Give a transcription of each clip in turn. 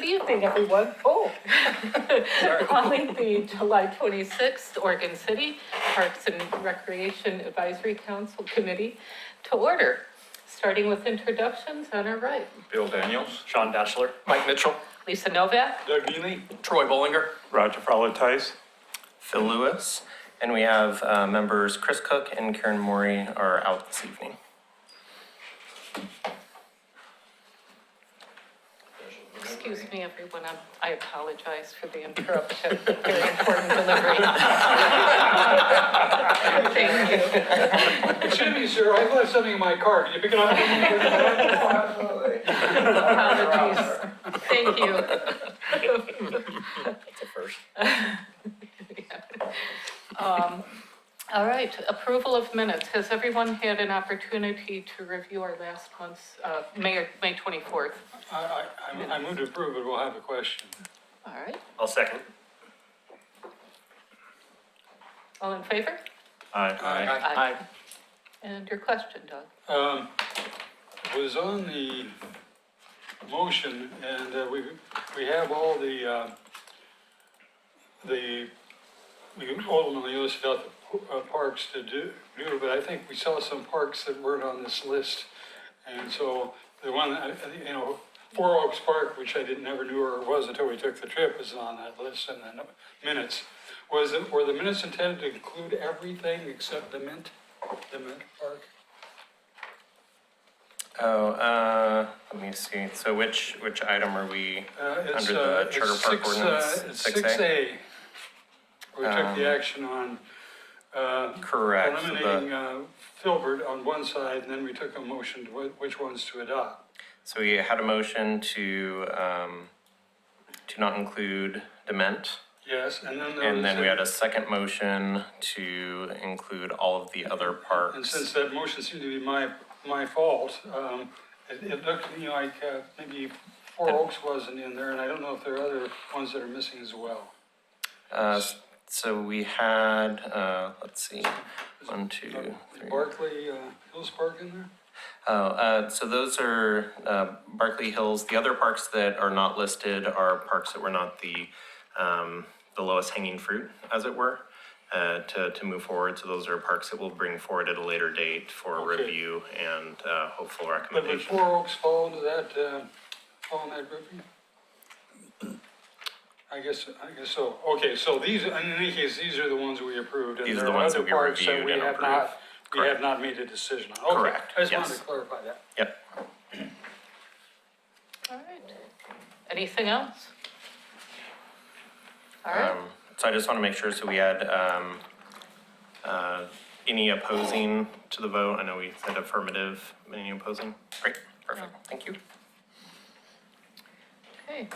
evening, everyone. Oh. Calling the July 26th Oregon City Parks and Recreation Advisory Council Committee to order. Starting with introductions on our right. Bill Daniels. Sean Batchelor. Mike Mitchell. Lisa Novak. Doug Ely. Troy Bollinger. Roger Tice. Phil Lewis. And we have members Chris Cook and Karen Morey are out this evening. Excuse me, everyone. I apologize for the interruption. Very important delivery. Thank you. Excuse me, sir, I left something in my car. Can you pick it up? Apologies. Thank you. That's a first. All right, approval of minutes. Has everyone had an opportunity to review our last month's, May 24th? I moved to approve, but we'll have a question. All right, I'll second. all in favor? Aye. And your question, Doug? Was on the motion, and we have all we ultimately listed out the parks to do, but I think we saw some parks that weren't on this list. And so the one, Four Oaks Park, which I never knew where it was until we took the trip, is on that list, and then minutes. Were the minutes intended to include everything except the Mint Park? Oh, let me see. So which item are we It's, under the Charter it's Park Ordinance? It's 6A. We took the action on Correct. eliminating Filbert on one side, and then we took a motion to which ones to adopt. So we had a motion to not include Dement. Yes, and then there And was then we had a second motion to include all of the other parks. And since that motion seemed to be my fault, it looked to me like maybe Four Oaks wasn't in there, and I don't know if there are other ones that are missing as well. So we had, let's see, 1, 2, 3. Barclay Hills Park in there? So those are Barkley Hills. The other parks that are not listed are parks that were not the lowest hanging fruit, as it were, to move forward. So those are parks that we'll bring forward at a later date for Okay. review and hopeful But would recommendation. Four Oaks fall into that, grouping? I guess so. Okay, so these, in any case, these are the ones we approved. And These are there the ones other that we parks reviewed we and have approved. not- We Correct. have not made a decision on. Okay, Correct, I just wanted yes. to clarify that. Yep. All right. Anything else? All right, So I just want to make sure, so we had any opposing to the vote? I know we said affirmative, any opposing? Great, perfect, thank you. okay.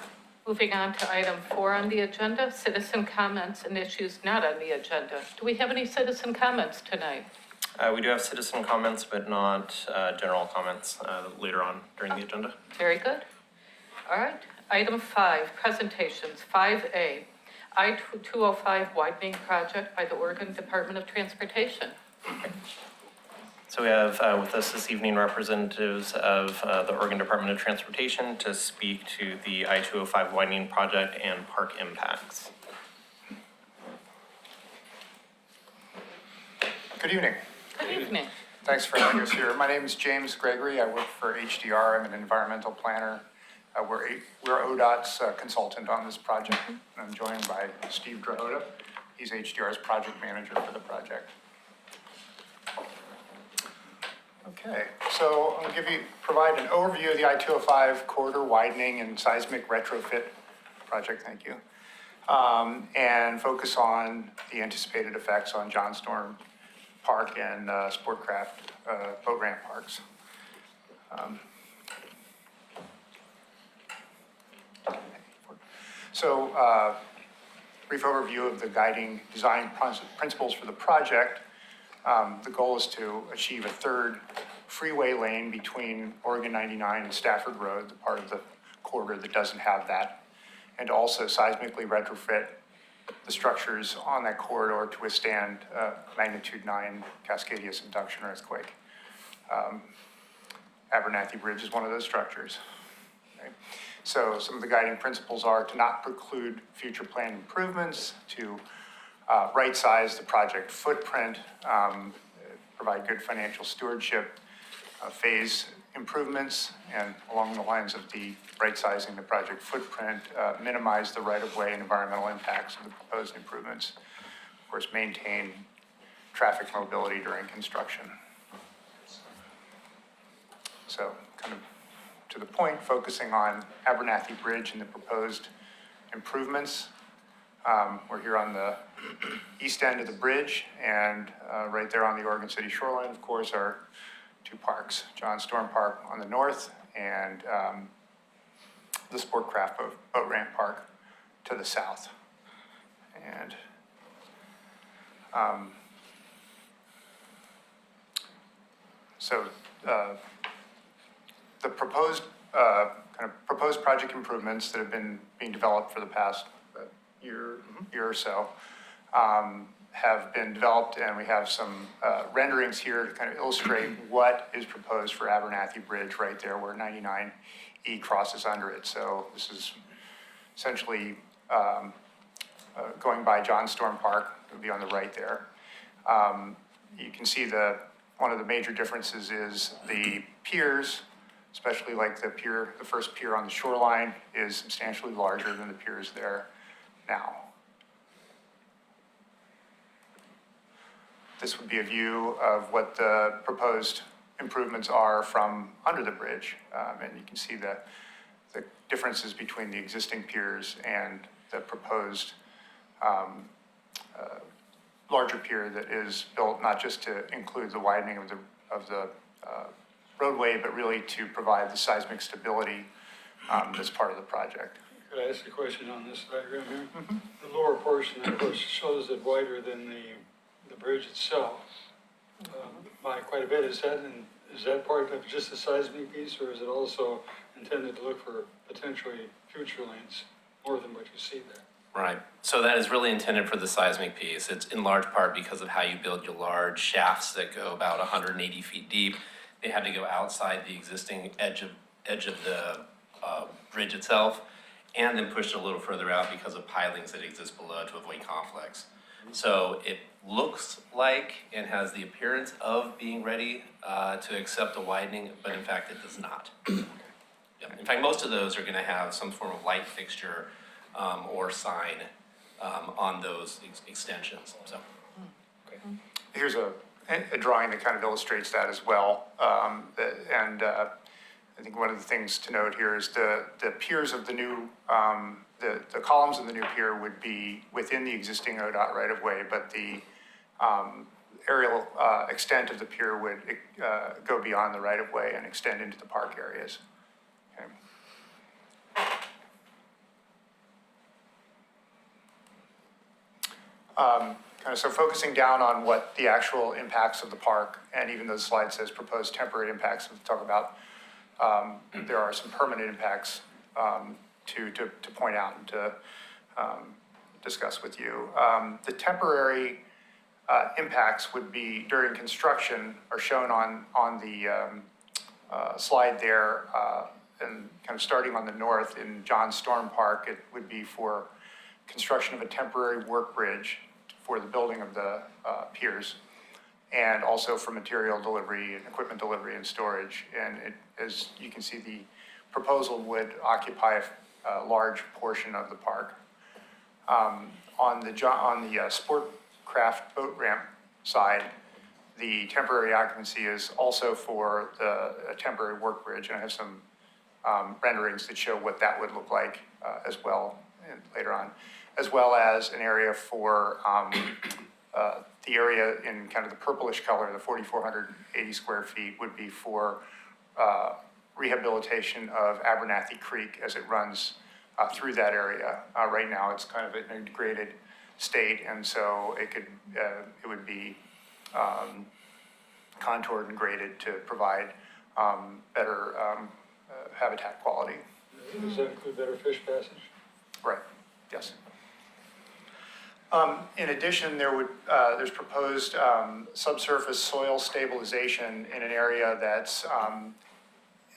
Moving on to item 4 on the agenda, citizen comments and issues not on the agenda. Do we have any citizen comments tonight? We do have citizen comments, but not general comments later on during the agenda. Very good. All right, item 5, presentations, 5A, I-205 widening project by the Oregon Department of Transportation. So we have with us this evening representatives of the Oregon Department of Transportation to speak to the I-205 widening project and park impacts. Good evening. Good evening. Thanks for having us here. My name is James Gregory. I work for HDR. I'm an environmental planner. We're ODOT's consultant on this project. And I'm joined by Steve Drahota. He's HDR's project manager for the project. Okay, so I'm going to provide an overview of the I-205 corridor widening and seismic retrofit project. Thank you. And focus on the anticipated effects on John Storm Park and Sportcraft boat ramp parks. So, brief overview of the guiding design principles for the project. The goal is to achieve a third freeway lane between Oregon 99 and Stafford Road, the part of the corridor that doesn't have that, and also seismically retrofit the structures on that corridor to withstand magnitude 9 Cascadia subduction earthquake. Abernathy Bridge is one of those structures. Okay. So some of the guiding principles are to not preclude future planned improvements, to right-size the project footprint, provide good financial stewardship, phase improvements, and along the lines of the right-sizing the project footprint, minimize the right-of-way and environmental impacts of the proposed improvements. Of course, maintain traffic mobility during construction. So kind of to the point, focusing on Abernathy Bridge and the proposed improvements. We're here on the east end of the bridge, and right there on the Oregon City shoreline, of course, are two parks, John Storm Park on the north and the Sportcraft Boat Ramp Park to the south. And so the proposed proposed project improvements that have been being developed for the past year or so have been developed, and we have some renderings here to kind of illustrate what is proposed for Abernathy Bridge right there where 99E crosses under it. So this is essentially going by John Storm Park. It would be on the right there. You can see one of the major differences is the piers, especially like the first pier on the shoreline is substantially larger than the piers there now. This would be a view of what the proposed improvements are from under the bridge. And you can see the differences between the existing piers and the proposed larger pier that is built not just to include the widening of the roadway, but really to provide the seismic stability that's part of the project. Could I ask a question on this diagram here? The lower portion, of course, shows it wider than the bridge itself by quite a bit. Is that part of just the seismic piece, or is it also intended to look for potentially future lanes more than what you see there? Right. So that is really intended for the seismic piece. It's in large part because of how you build your large shafts that go about 180 feet deep. They had to go outside the existing edge of the bridge itself, and then pushed a little further out because of pilings that exist below to avoid conflicts. So it looks like and has the appearance of being ready to accept a widening, but in fact it does not. Yeah. In fact, most of those are going to have some form of light fixture or sign on those extensions. So, Here's a drawing that kind of illustrates that as well. I think one of the things to note here is the piers of the new, the columns of the new pier would be within the existing ODOT right-of-way, but the aerial extent of the pier would go beyond the right-of-way and extend into the park areas. Okay. So focusing down on what the actual impacts of the park, and even though the slide says proposed temporary impacts, we'll talk about, there are some permanent impacts to point out and to discuss with you. The temporary impacts would be during construction are shown on the slide there, and kind of starting on the north in John Storm Park, it would be for construction of a temporary work bridge for the building of the piers, and also for material delivery and equipment delivery and storage. And as you can see, the proposal would occupy a large portion of the park. On the Sportcraft Boat Ramp side, the temporary occupancy is also for a temporary work bridge, and I have some renderings that show what that would look like as well later on, as well as an area for the area in kind of the purplish color, the 4,480 square feet would be for rehabilitation of Abernathy Creek as it runs through that area. Right now, it's kind of in a degraded state, and so it would be contoured and graded to provide better habitat quality. Does that include better fish passage? Right, yes. In addition, there's proposed subsurface soil stabilization in an area that's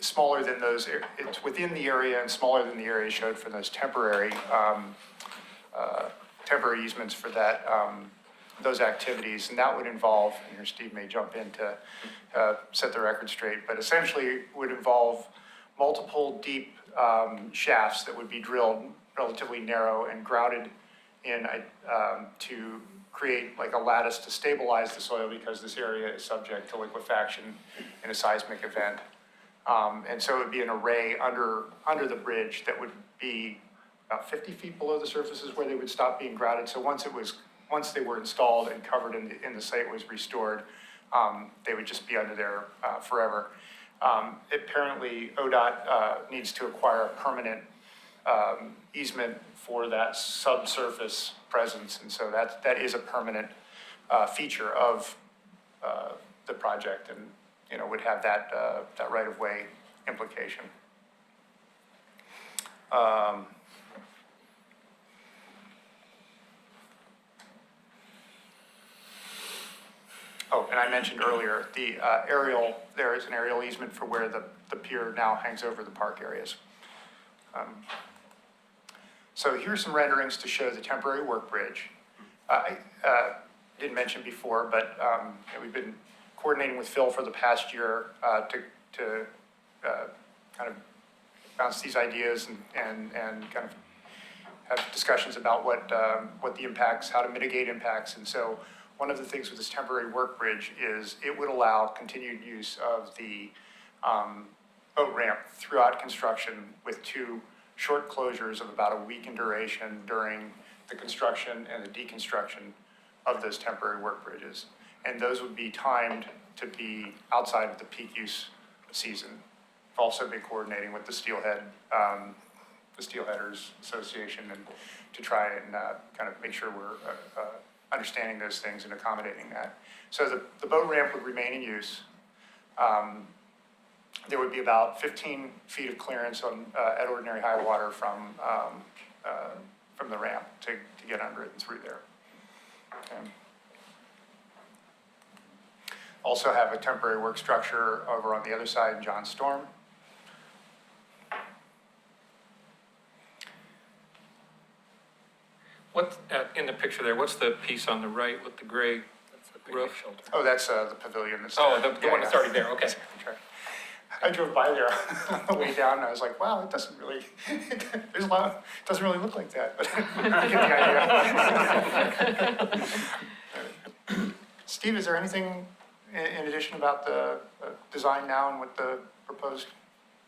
smaller than those, it's within the area and smaller than the area showed for those temporary easements for that, those activities. And that would involve, and here Steve may jump in to set the record straight, but essentially would involve multiple deep shafts that would be drilled relatively narrow and grouted in to create like a lattice to stabilize the soil because this area is subject to liquefaction in a seismic event. And so it would be an array under the bridge that would be about 50 feet below the surfaces where they would stop being grouted. So once they were installed and covered and the site was restored, they would just be under there forever. Apparently, ODOT needs to acquire a permanent easement for that subsurface presence, and so that is a permanent feature of the project, and would have that right-of-way implication. Oh, and I mentioned earlier, the there is an aerial easement for where the pier now hangs over the park areas. So here's some renderings to show the temporary work bridge. I didn't mention before, but we've been coordinating with Phil for the past year to kind of bounce these ideas and kind of have discussions about what the impacts, how to mitigate impacts. And so one of the things with this temporary work bridge is it would allow continued use of the boat ramp throughout construction with two short closures of about a week in duration during the construction and the deconstruction of those temporary work bridges. And those would be timed to be outside of the peak use season. I've also been coordinating with the Steelhead, the Steelheaders Association, and to try and kind of make sure we're understanding those things and accommodating that. So the boat ramp would remain in use. There would be about 15 feet of clearance at ordinary high water from the ramp to get under it and through there. Okay. Also have a temporary work structure over on the other side in John Storm. What, in the picture there, what's the piece on the right with the gray roof? Oh, that's the pavilion that's Oh, there. the one that's already there, okay. That's right. I drove by there on the way down, and I was like, wow, it doesn't really, there's a lot, it doesn't really look like that, but you get the idea. Steve, is there anything in addition about the design now and what the proposed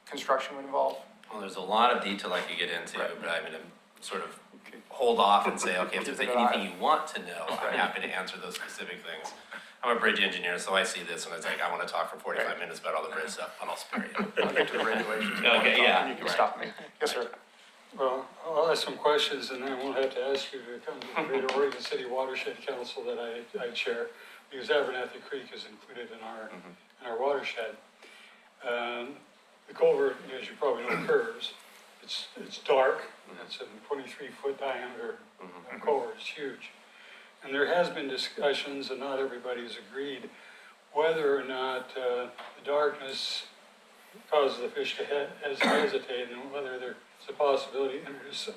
construction would involve? Well, there's a lot of detail I could get into, Right. but I'm gonna sort of hold off and say, okay, if there's Keep it anything alive. you want to know, I'm Right. happy to answer those specific things. I'm a bridge engineer, so I see this and it's like, I want to talk for 45 Right. minutes about all the bridge stuff, but I'll spare you. I'll get to the regulations. Okay, yeah. You can stop me. Yes, sir. Well, I'll ask some questions and I won't have to ask you to come to the Greater Oregon City Watershed Council that I chair, because Abernathy Creek is included in our watershed. The culvert, as you probably know, curves. It's dark, it's a 23-foot diameter culvert, it's huge. And there has been discussions, and not everybody's agreed, whether or not the darkness causes the fish to hesitate, and whether there's a possibility to introduce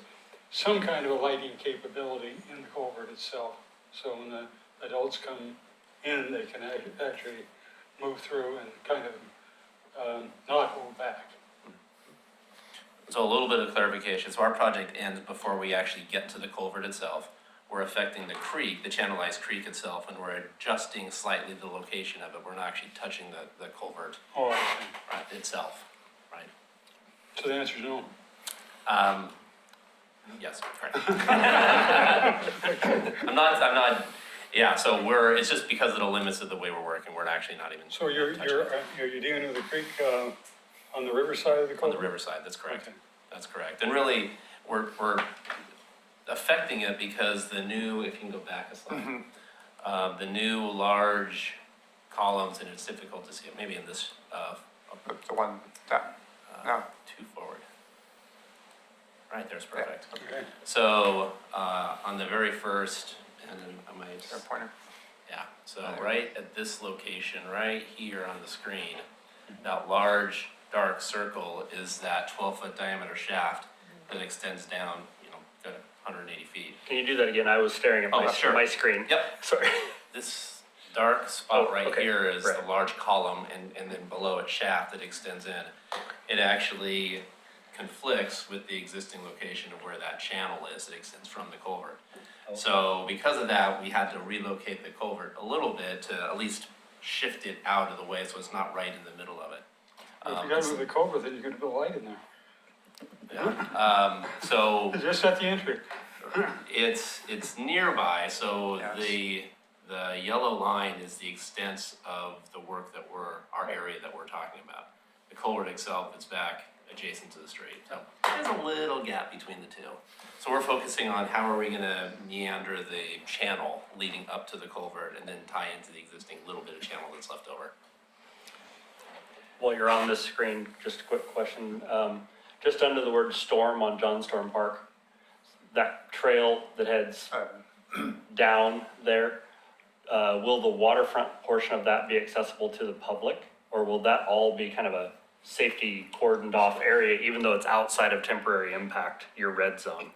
some kind of a lighting capability in the culvert itself. So when the adults come in, they can actually move through and kind of not hold back. So a little bit of clarification. So our project ends before we actually get to the culvert itself. We're affecting the creek, the channelized creek itself, and we're adjusting slightly the location of it. We're not actually touching the culvert Oh, I see. itself, right? So the answer is no. Yes, correct. I'm not, yeah, so it's just because of the limits of the way we're working, we're actually not even So you're dealing with the creek on the riverside of the on culvert? the riverside, that's correct. Okay. That's correct. And really, we're affecting it because the new, if you can go back a slide, the new large columns, and it's difficult to see it, maybe in this, The one that, no. two forward. Right, there's perfect. Okay. So, on the very first, and then I might, Is there a pointer? yeah, so right at this location, right here on the screen, that large dark circle is that 12-foot diameter shaft that extends down, good 180 feet. Can you do that again? I was staring at sure. my screen. Yep. Sorry. This dark spot Oh, right okay. here is the Right. large column and then below it shaft that extends in. It actually conflicts with the existing location of where that channel is that extends from the culvert. So because of that, we had to relocate the culvert a little bit to at least shift it out of the way so it's not right in the middle of it. If you gotta move the culvert, then you could put a light in there. So Just at the entry. it's nearby, so Yes. the yellow line is the extent of the work that our area that we're talking about. The culvert itself is back adjacent to the street, so there's a little gap between the two. So we're focusing on how are we gonna meander the channel leading up to the culvert and then tie into the existing little bit of channel that's left over. While you're on this screen, just a quick question. Just under the word storm on John Storm Park, that trail that heads down there, will the waterfront portion of that be accessible to the public? Or will that all be kind of a safety cordoned off area, even though it's outside of temporary impact, your red zone?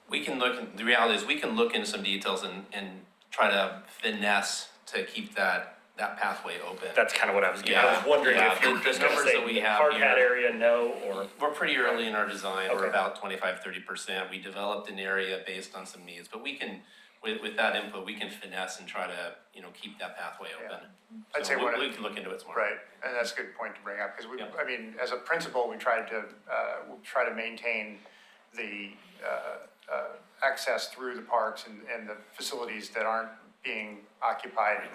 We can look, the reality is we can look into some details and try to finesse to keep that pathway open. That's kind of what I was getting. I was wondering Yeah, if you were the just gonna numbers say that we have hard here- hat area, no, or. We're pretty early in our design, we're Okay. about 25-30%. We developed an area based on some needs, but we can, with that input, we can finesse and try to, keep that pathway open. I'd So say one of- we can look into it some more. Right, and that's a good point to bring up, because Yeah. I mean, as a principal, we try to maintain the access through the parks and the facilities that aren't being occupied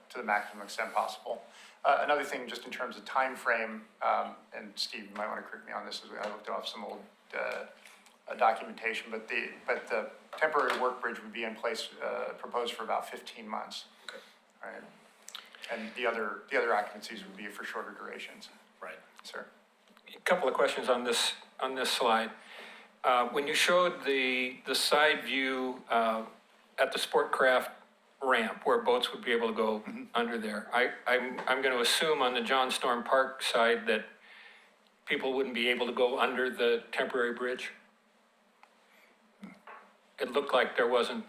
to the maximum extent possible. Another thing, just in terms of time frame, and Steve, you might want to correct me on this, as I looked off some old documentation, but the temporary work bridge would be in place, proposed for about 15 months. Okay. Right. And the other occupancies would be for shorter durations. Right. Sir? A couple of questions on this slide. When you showed the side view at the Sportcraft ramp where boats would be able to go under there, I'm going to assume on the John Storm Park side that people wouldn't be able to go under the temporary bridge? It looked like there wasn't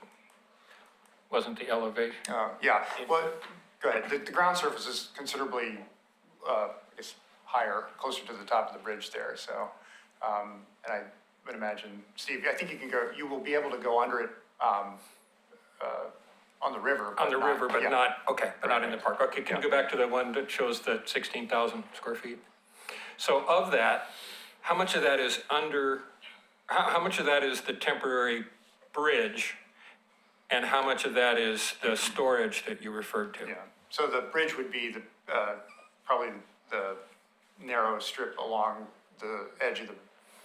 the elevation. Yeah, well, go ahead. The ground surface is considerably, I guess, higher, closer to the top of the bridge there, so, and I would imagine, Steve, I think you will be able to go under it, on the river. On the river, but yeah. not, okay, but not in the park. Okay, can you go back to the one that shows the 16,000 square feet? So of that, how much of that is how much of that is the temporary bridge? And how much of that is the storage that you referred to? Yeah, so the bridge would be probably the narrow strip along the edge of the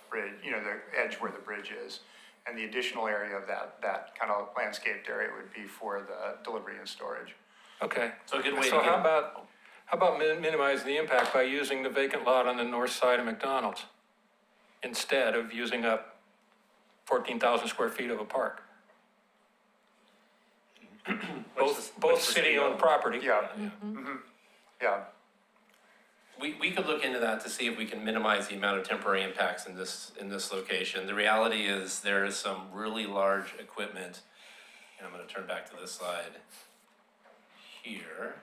bridge, the edge where the bridge is. And the additional area of that kind of landscaped area would be for the delivery and storage. Okay. So a good way to So get. how about minimizing the impact by using the vacant lot on the north side of McDonald's instead of using up 14,000 square feet of a park? Both city-owned property. Yeah, yeah, We could look into that to see if we can minimize the amount of temporary impacts in this location. The reality is there is some really large equipment, and I'm gonna turn back to this slide here,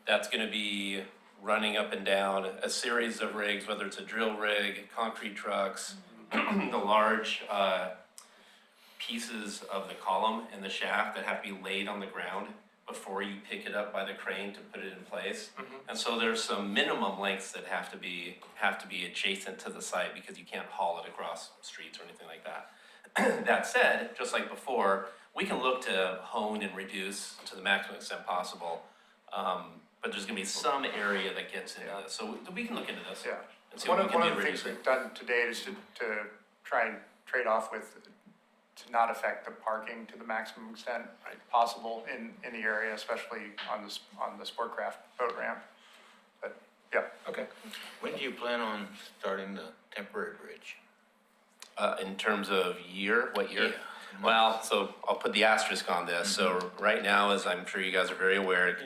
that's gonna be running up and down a series of rigs, whether it's a drill rig, concrete trucks, the large pieces of the column and the shaft that have to be laid on the ground before you pick it up by the crane to put it in place. And so there's some minimum lengths that have to be adjacent to the site because you can't haul it across streets or anything like that. That said, just like before, we can look to hone and reduce to the maximum extent possible. But there's gonna be some area that gets into this, so we can look into this. yeah. And see One what of we can the do to things reduce it. we've done to date is to try and trade off with, to not affect the parking to the maximum extent possible in the area, especially on the Sportcraft boat ramp. But, yeah, Okay. When do you plan on starting the temporary bridge? In terms of year, what year? Well, so I'll put the asterisk on this. So right now, as I'm sure you guys are very aware,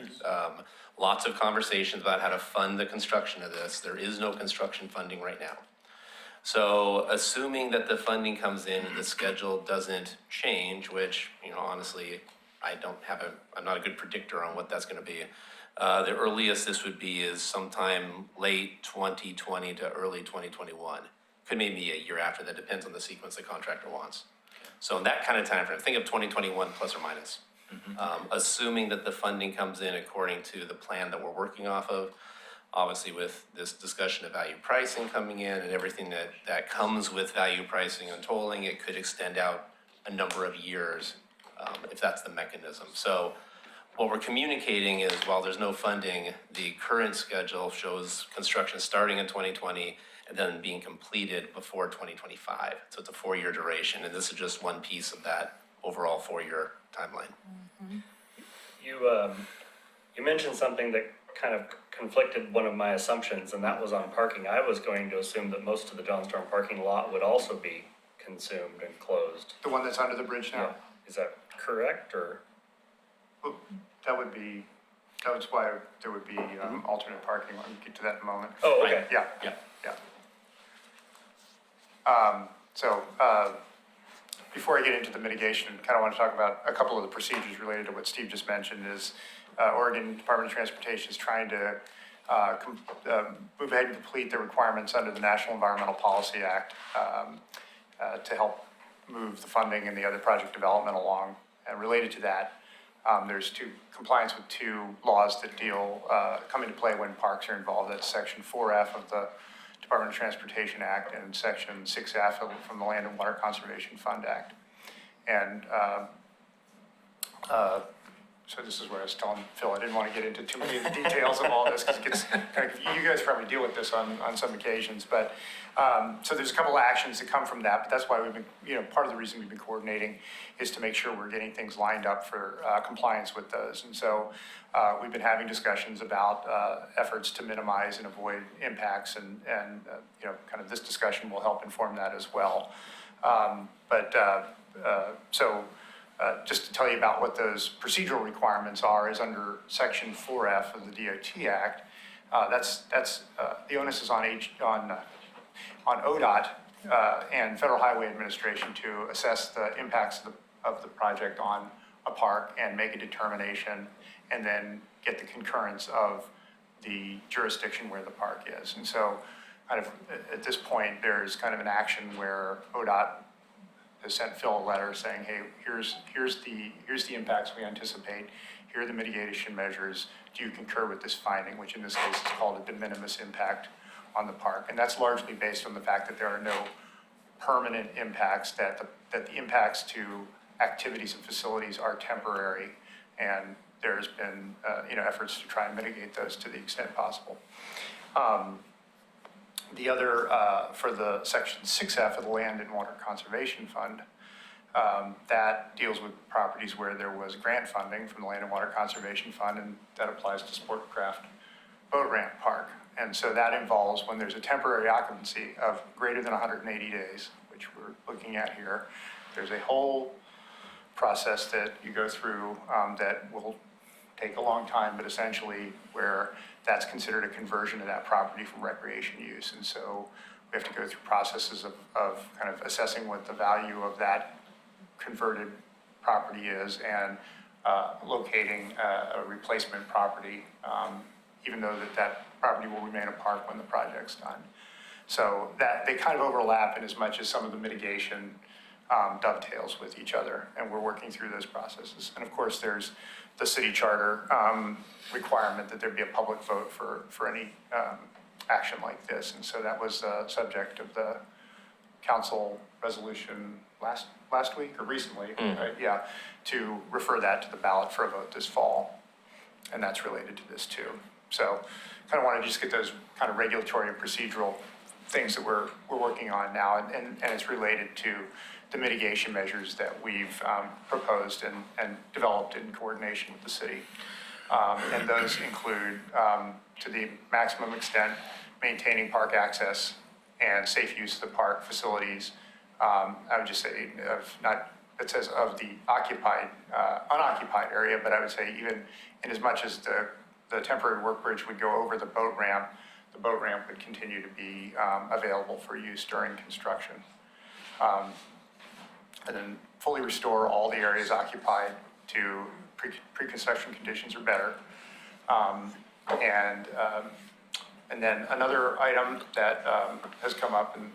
lots of conversations about how to fund the construction of this. There is no construction funding right now. So assuming that the funding comes in and the schedule doesn't change, which, honestly, I'm not a good predictor on what that's gonna be. The earliest this would be is sometime late 2020 to early 2021. Could maybe be a year after, that depends on the sequence the contractor wants. So in that kind of timeframe, think of 2021 plus or minus. Assuming that the funding comes in according to the plan that we're working off of, obviously with this discussion of value pricing coming in and everything that comes with value pricing and tolling, it could extend out a number of years, if that's the mechanism. So what we're communicating is, while there's no funding, the current schedule shows construction starting in 2020 and then being completed before 2025. So it's a 4-year duration, and this is just one piece of that overall 4-year timeline. You mentioned something that kind of conflicted one of my assumptions, and that was on parking. I was going to assume that most of the John Storm parking lot would also be consumed and closed. The one that's under the bridge now? Is that correct, or? Well, that's why there would be alternate parking. Let me get to that in a moment. Oh, okay. Yeah. Yeah. Before I get into the mitigation, kind of want to talk about a couple of the procedures related to what Steve just mentioned. Is Oregon Department of Transportation is trying to move ahead and complete the requirements under the National Environmental Policy Act to help move the funding and the other project development along. And related to that, there's compliance with 2 laws that come into play when parks are involved. That's Section 4F of the Department of Transportation Act and Section 6F from the Land and Water Conservation Fund Act. And so this is where I was telling Phil, I didn't want to get into too many of the details of all this, because it gets kind of, you guys probably deal with this on some occasions. But so there's a couple of actions that come from that, but that's why we've been, part of the reason we've been coordinating is to make sure we're getting things lined up for compliance with those. And so we've been having discussions about efforts to minimize and avoid impacts, and kind of this discussion will help inform that as well. Just to tell you about what those procedural requirements are, is under Section 4F of the DOT Act. The onus is on ODOT and Federal Highway Administration to assess the impacts of the project on a park and make a determination, and then get the concurrence of the jurisdiction where the park is. And so, kind of at this point, there's kind of an action where ODOT has sent Phil a letter saying, hey, here's the impacts we anticipate. Here are the mitigation measures. Do you concur with this finding, which in this case is called a de minimis impact on the park? And that's largely based on the fact that there are no permanent impacts, that the impacts to activities and facilities are temporary, and there's been efforts to try and mitigate those to the extent possible. The other, for the Section 6F of the Land and Water Conservation Fund, that deals with properties where there was grant funding from the Land and Water Conservation Fund, and that applies to Sportcraft Boat Ramp Park. And so that involves when there's a temporary occupancy of greater than 180 days, which we're looking at here. There's a whole process that you go through that will take a long time, but essentially where that's considered a conversion of that property from recreation use. And so we have to go through processes of kind of assessing what the value of that converted property is, and locating a replacement property, even though that property will remain a park when the project's done. So that they kind of overlap in as much as some of the mitigation dovetails with each other, and we're working through those processes. And of course, there's the city charter requirement that there be a public vote for any action like this. And so that was the subject of the council resolution last week or recently, right? Yeah, to refer that to the ballot for a vote this fall. And that's related to this too. So kind of want to just get those kind of regulatory and procedural things that we're working on now, and it's related to the mitigation measures that we've proposed and developed in coordination with the city. And those include, to the maximum extent, maintaining park access and safe use of the park facilities, I would just say of not, it says of the occupied, unoccupied area, but I would say even in as much as the temporary work bridge would go over the boat ramp would continue to be available for use during construction. And then fully restore all the areas occupied to pre-construction conditions or better. And then another item that has come up and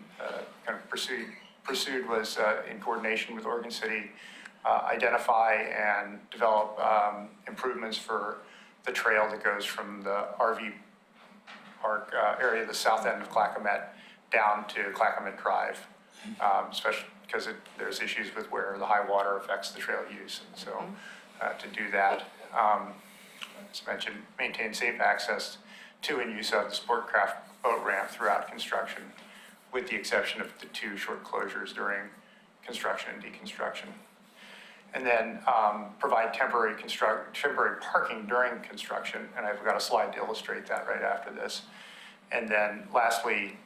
kind of pursued was in coordination with Oregon City, identify and develop improvements for the trail that goes from the RV park area, the south end of Clackamat, down to Clackamat Drive, especially because there's issues with where the high water affects the trail use. And so to do that, as mentioned, maintain safe access to and use of the Sportcraft boat ramp throughout construction, with the exception of the 2 short closures during construction and deconstruction. And then provide temporary parking during construction, and I've got a slide to illustrate that right after this. And then lastly,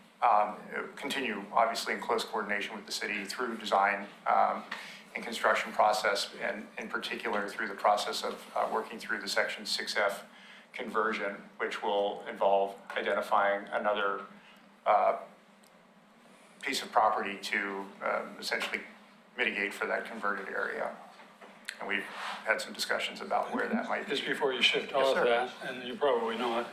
continue obviously in close coordination with the city through design and construction process, and in particular through the process of working through the Section 6F conversion, which will involve identifying another piece of property to essentially mitigate for that converted area. And we've had some discussions about where that might be. Just before you shift Yes, off sir. that, and you probably know it,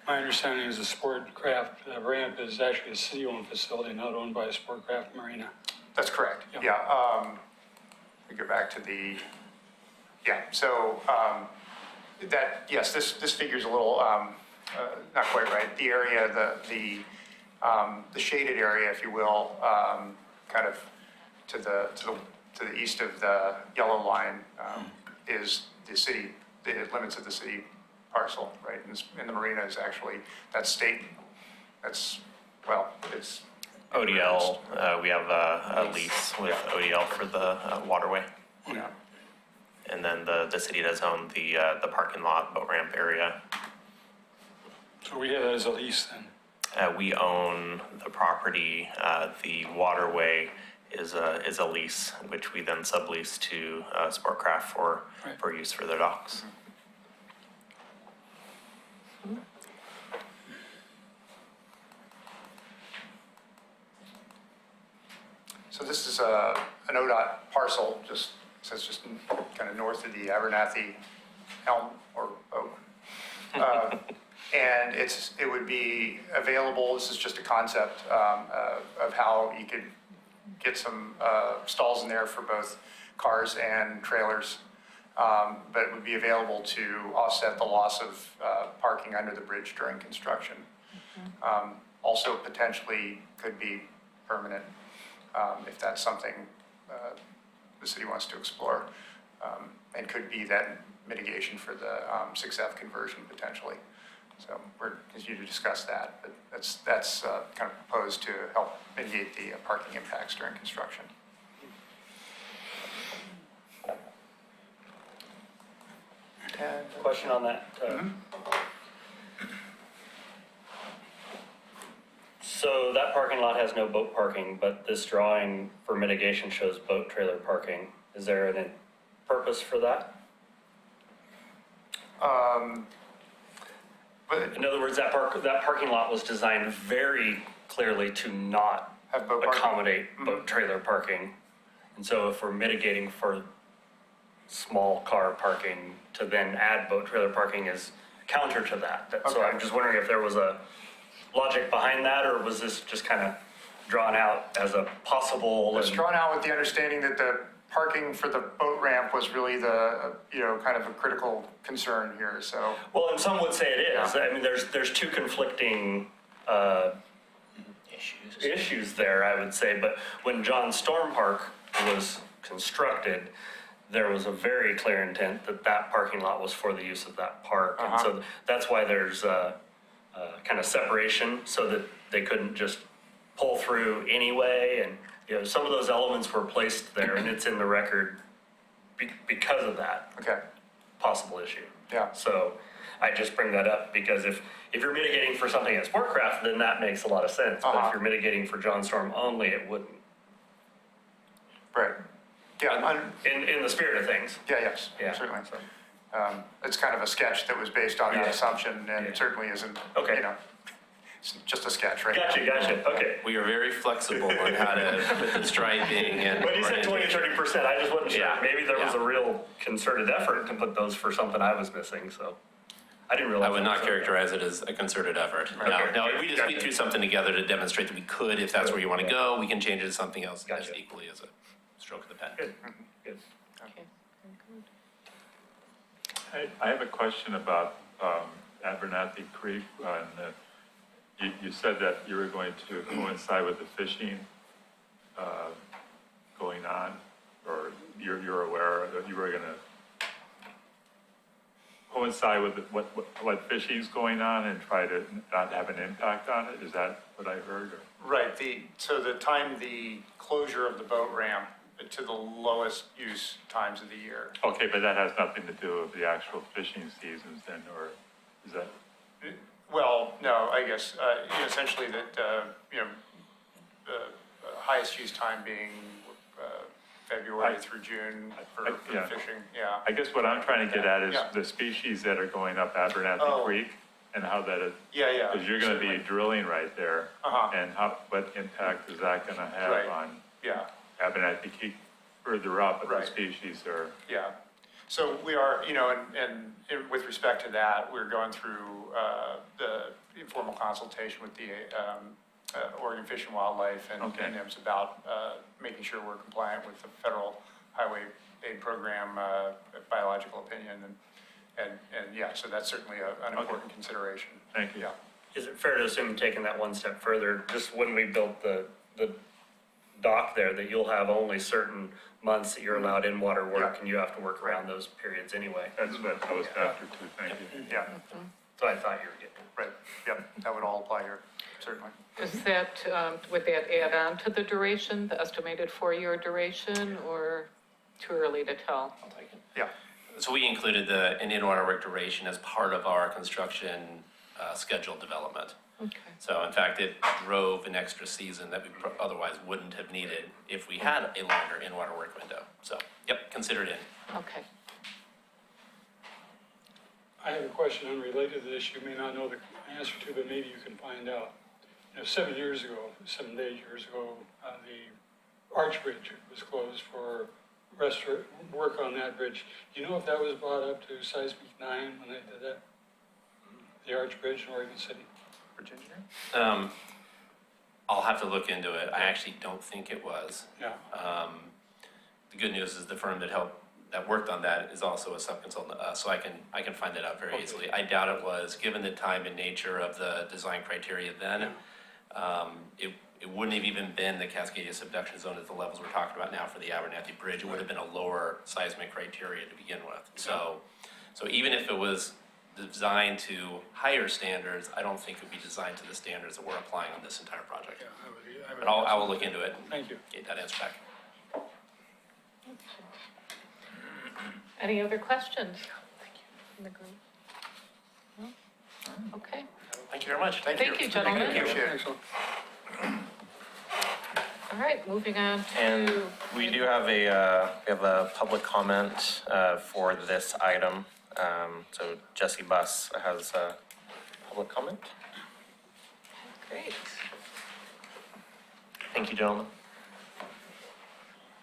my understanding is the Sportcraft ramp is actually a city-owned facility, not owned by a Sportcraft Marina. That's correct, Yeah. yeah. We go back to the, so that, yes, this figure's a little, not quite right. The area, the shaded area, if you will, kind of to the east of the yellow line is the city, the limits of the city parcel, right? And the marina is actually, that's state, it's ODL, we have a lease with ODL for the waterway. Yeah. And then the city does own the parking lot, boat ramp area. So we have that as a lease then. We own the property. The waterway is a lease, which we then sublease to Sportcraft for use for their docks. So this is an ODOT parcel, just kind of north of the Abernathy Elm or Oak. And it would be available, this is just a concept of how you could get some stalls in there for both cars and trailers. But it would be available to offset the loss of parking under the bridge during construction. Also potentially could be permanent if that's something the city wants to explore. And could be that mitigation for the 6F conversion potentially. So we're continuing to discuss that, but that's kind of proposed to help mitigate the parking impacts during construction. And Question on that. So that parking lot has no boat parking, but this drawing for mitigation shows boat trailer parking. Is there any purpose for that? but In other words, that parking lot was designed very clearly to not have boat parking. accommodate boat trailer parking. And so if we're mitigating for small car parking, to then add boat trailer parking is counter to that. So Okay. I'm just wondering if there was a logic behind that, or was this just kind of drawn out as a possible? It's drawn out with the understanding that the parking for the boat ramp was really the, kind of a critical concern here, so. Well, and some would say it is. I mean, there's two conflicting issues there, I would say. But when John Storm Park was constructed, there was a very clear intent that that parking lot was for the use of that park. And so that's why there's kind of separation, so that they couldn't just pull through anyway. And, some of those elements were placed there, and it's in the record because of that Okay, possible issue. yeah, So I just bring that up because if you're mitigating for something at Sportcraft, then that makes a lot of sense. But if you're mitigating for John Storm only, it wouldn't. Yeah, in the spirit of things. yes, Yeah. certainly. It's kind of a sketch that was based on that Yeah. assumption and Yeah. certainly isn't, Okay. it's just a sketch, right? Gotcha, okay. We are very flexible on how to put the striping and. When you said 20, 30%, I just wasn't sure. Yeah. Maybe there was Yeah. a real concerted effort to put those for something I was missing, so. I didn't realize. I would that not was- characterize it as a concerted effort. No, Okay. no, we threw something together to demonstrate that we could, if that's where you want to go, we can change it to something else as Gotcha. equally as a stroke of the pen. Good, good. Okay. I have a question about Abernathy Creek. You said that you were going to coincide with the fishing going on, or you're aware that you were going to coincide with what fishing's going on and try to not have an impact on it? Is that what I heard? Or? Right, so the time the closure of the boat ramp to the lowest use times of the year. Okay, but that has nothing to do with the actual fishing seasons then, or is that? Well, no, I guess, essentially that, highest use time being February through June for yeah. fishing, yeah. I guess what I'm trying to get at is Yeah. the species that are going up Abernathy Oh. Creek and how that is, Yeah, because you're going to be certainly. drilling right there. Uh-huh. And what impact is that going to have Right. on Yeah, Abernathy Creek further up, but Right. the species are, yeah. So we are, and with respect to that, we're going through the informal consultation with the Oregon Fish and Wildlife and Okay. NIMS about making sure we're compliant with the federal highway aid program biological opinion. And yeah, so that's certainly an important consideration. thank you. Yeah. Is it fair to assume, taking that one step further, just when we built the dock there, that you'll have only certain months that you're allowed in water work Yeah. and you have to work around those periods anyway? That's what I was after too, thank you. Yeah, So I thought you were getting. right, yep, that would all apply here, certainly. Is that, would that add on to the duration, the estimated 4-year duration, or too early to tell? I'll take it. Yeah, So we included an in-water work duration as part of our construction schedule development. Okay. So in fact, it drove an extra season that we otherwise wouldn't have needed if we had a longer in-water work window. So, yep, considered in. Okay. I have a question unrelated to this, you may not know the answer to, but maybe you can find out. 7 to 8 years ago, the Arch Bridge was closed for work on that bridge. Do you know if that was brought up to seismic 9 when they did that? The Arch Bridge in Oregon City? I'll have to look into it. I actually don't think it was. Yeah, The good news is the firm that worked on that is also a sub-consultant to us, so I can find that out very Okay. easily. I doubt it was, given the time and nature of the design criteria then. It wouldn't have even been the Cascadia subduction zone at the levels we're talking about now for the Abernathy Bridge. It would have been a lower seismic criteria to begin with. So even if it was designed to higher standards, I don't think it would be designed to the standards that we're applying on this entire project. I would. But I will look into it and Thank you. get that answer back. Any other questions? In the group? No? Okay. Thank you very much. Thank you, gentlemen. Appreciate it. Excellent. All right, moving on And to. we do have a public comment for this item. So Jesse Buss has a public comment. Great. Thank you, gentlemen.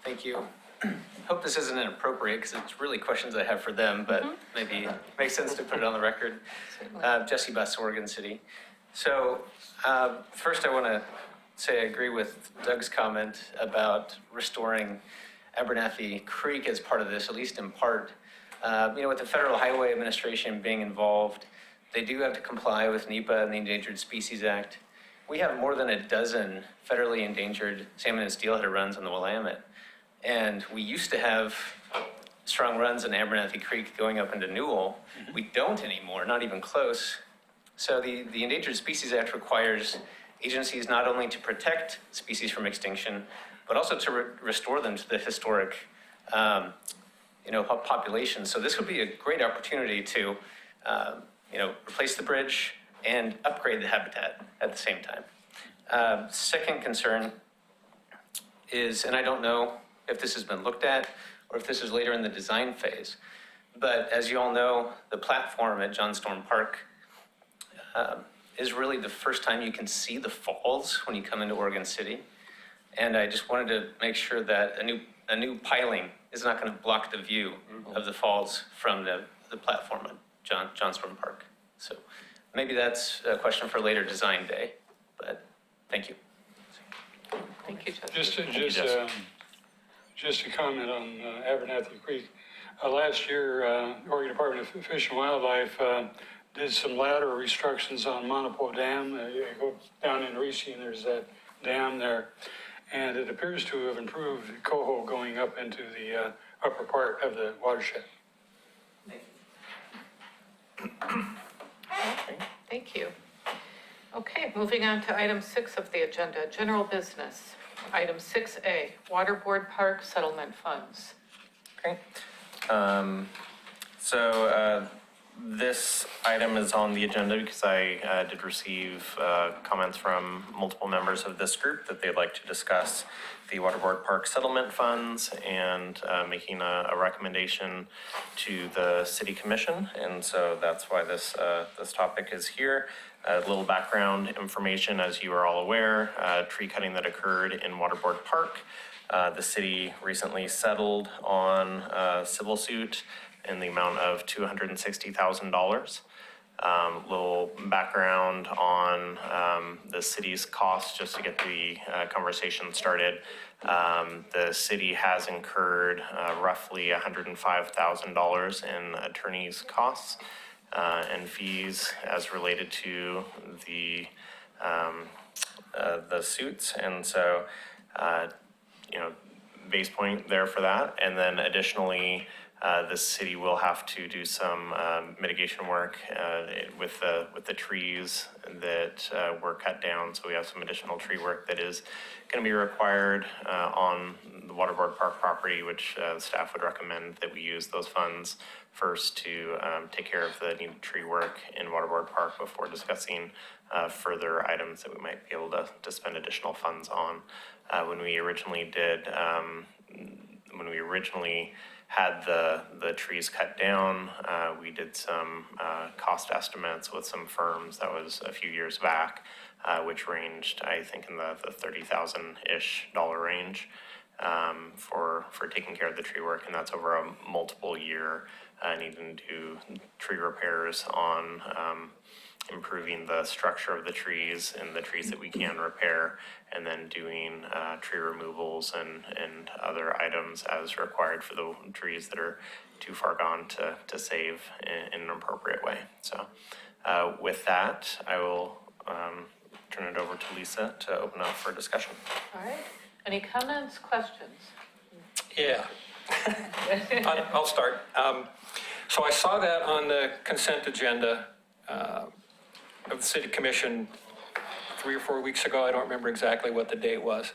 Thank you. Hope this isn't inappropriate because it's really questions I have for them, but maybe it makes sense to put it on the record. Certainly. Jesse Buss, Oregon City. So first I want to say I agree with Doug's comment about restoring Abernathy Creek as part of this, at least in part. With the Federal Highway Administration being involved, they do have to comply with NEPA and the Endangered Species Act. We have more than a dozen federally endangered salmon and steelhead runs on the Willamette. And we used to have strong runs in Abernathy Creek going up into Newell. We don't anymore, not even close. So the Endangered Species Act requires agencies not only to protect species from extinction, but also to restore them to the historic population. So this would be a great opportunity to replace the bridge and upgrade the habitat at the same time. Second concern is, and I don't know if this has been looked at or if this is later in the design phase. But as you all know, the platform at John Storm Park is really the first time you can see the falls when you come into Oregon City. And I just wanted to make sure that a new piling is not going to block the view of the falls from the platform at John Storm Park. So maybe that's a question for later design day, but thank you. Thank you, Justin. Just to comment on Abernathy Creek. Last year, Oregon Department of Fish and Wildlife did some lateral restrictions on Monopo Dam. You go down in Reese and there's that dam there. And it appears to have improved coho going up into the upper part of the watershed. Thank you. Okay, moving on to item 6 of the agenda, general business. Item 6A, Water Board Park Settlement Funds. Okay. So this item is on the agenda because I did receive comments from multiple members of this group that they'd like to discuss the Waterboard Park Settlement Funds and making a recommendation to the City Commission. And so that's why this topic is here. A little background information, as you are all aware, tree cutting that occurred in Waterboard Park. The city recently settled on a civil suit in the amount of $260,000. Little background on the city's costs, just to get the conversation started. The city has incurred roughly $105,000 in attorney's costs and fees as related to the suits. And so, base point there for that. And then additionally, the city will have to do some mitigation work with the trees that were cut down. So we have some additional tree work that is going to be required on the Waterboard Park property, which staff would recommend that we use those funds first to take care of the needed tree work in Waterboard Park before discussing further items that we might be able to spend additional funds on. When we originally had the trees cut down, we did some cost estimates with some firms. That was a few years back, which ranged, I think, in the $30,000-ish range for taking care of the tree work, and that's over a multiple year needing to do tree repairs on improving the structure of the trees and the trees that we can repair, and then doing tree removals and other items as required for the trees that are too far gone to save in an appropriate way. So with that, I will turn it over to Lisa to open up for discussion. All right, any comments, questions? Yeah. I'll start. So I saw that on the consent agenda of the City Commission 3 or 4 weeks ago. I don't remember exactly what the date was.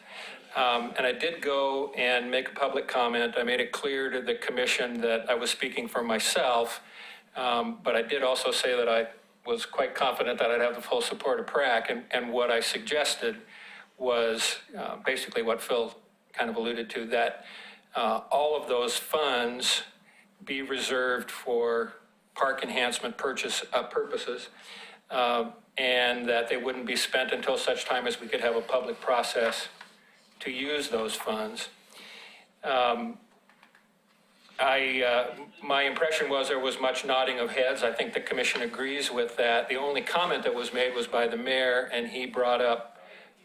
And I did go and make a public comment. I made it clear to the commission that I was speaking for myself, but I did also say that I was quite confident that I'd have the full support of PRAC. And what I suggested was basically what Phil kind of alluded to, that all of those funds be reserved for park enhancement purposes, and that they wouldn't be spent until such time as we could have a public process to use those funds. My impression was there was much nodding of heads. I think the commission agrees with that. The only comment that was made was by the mayor, and he brought up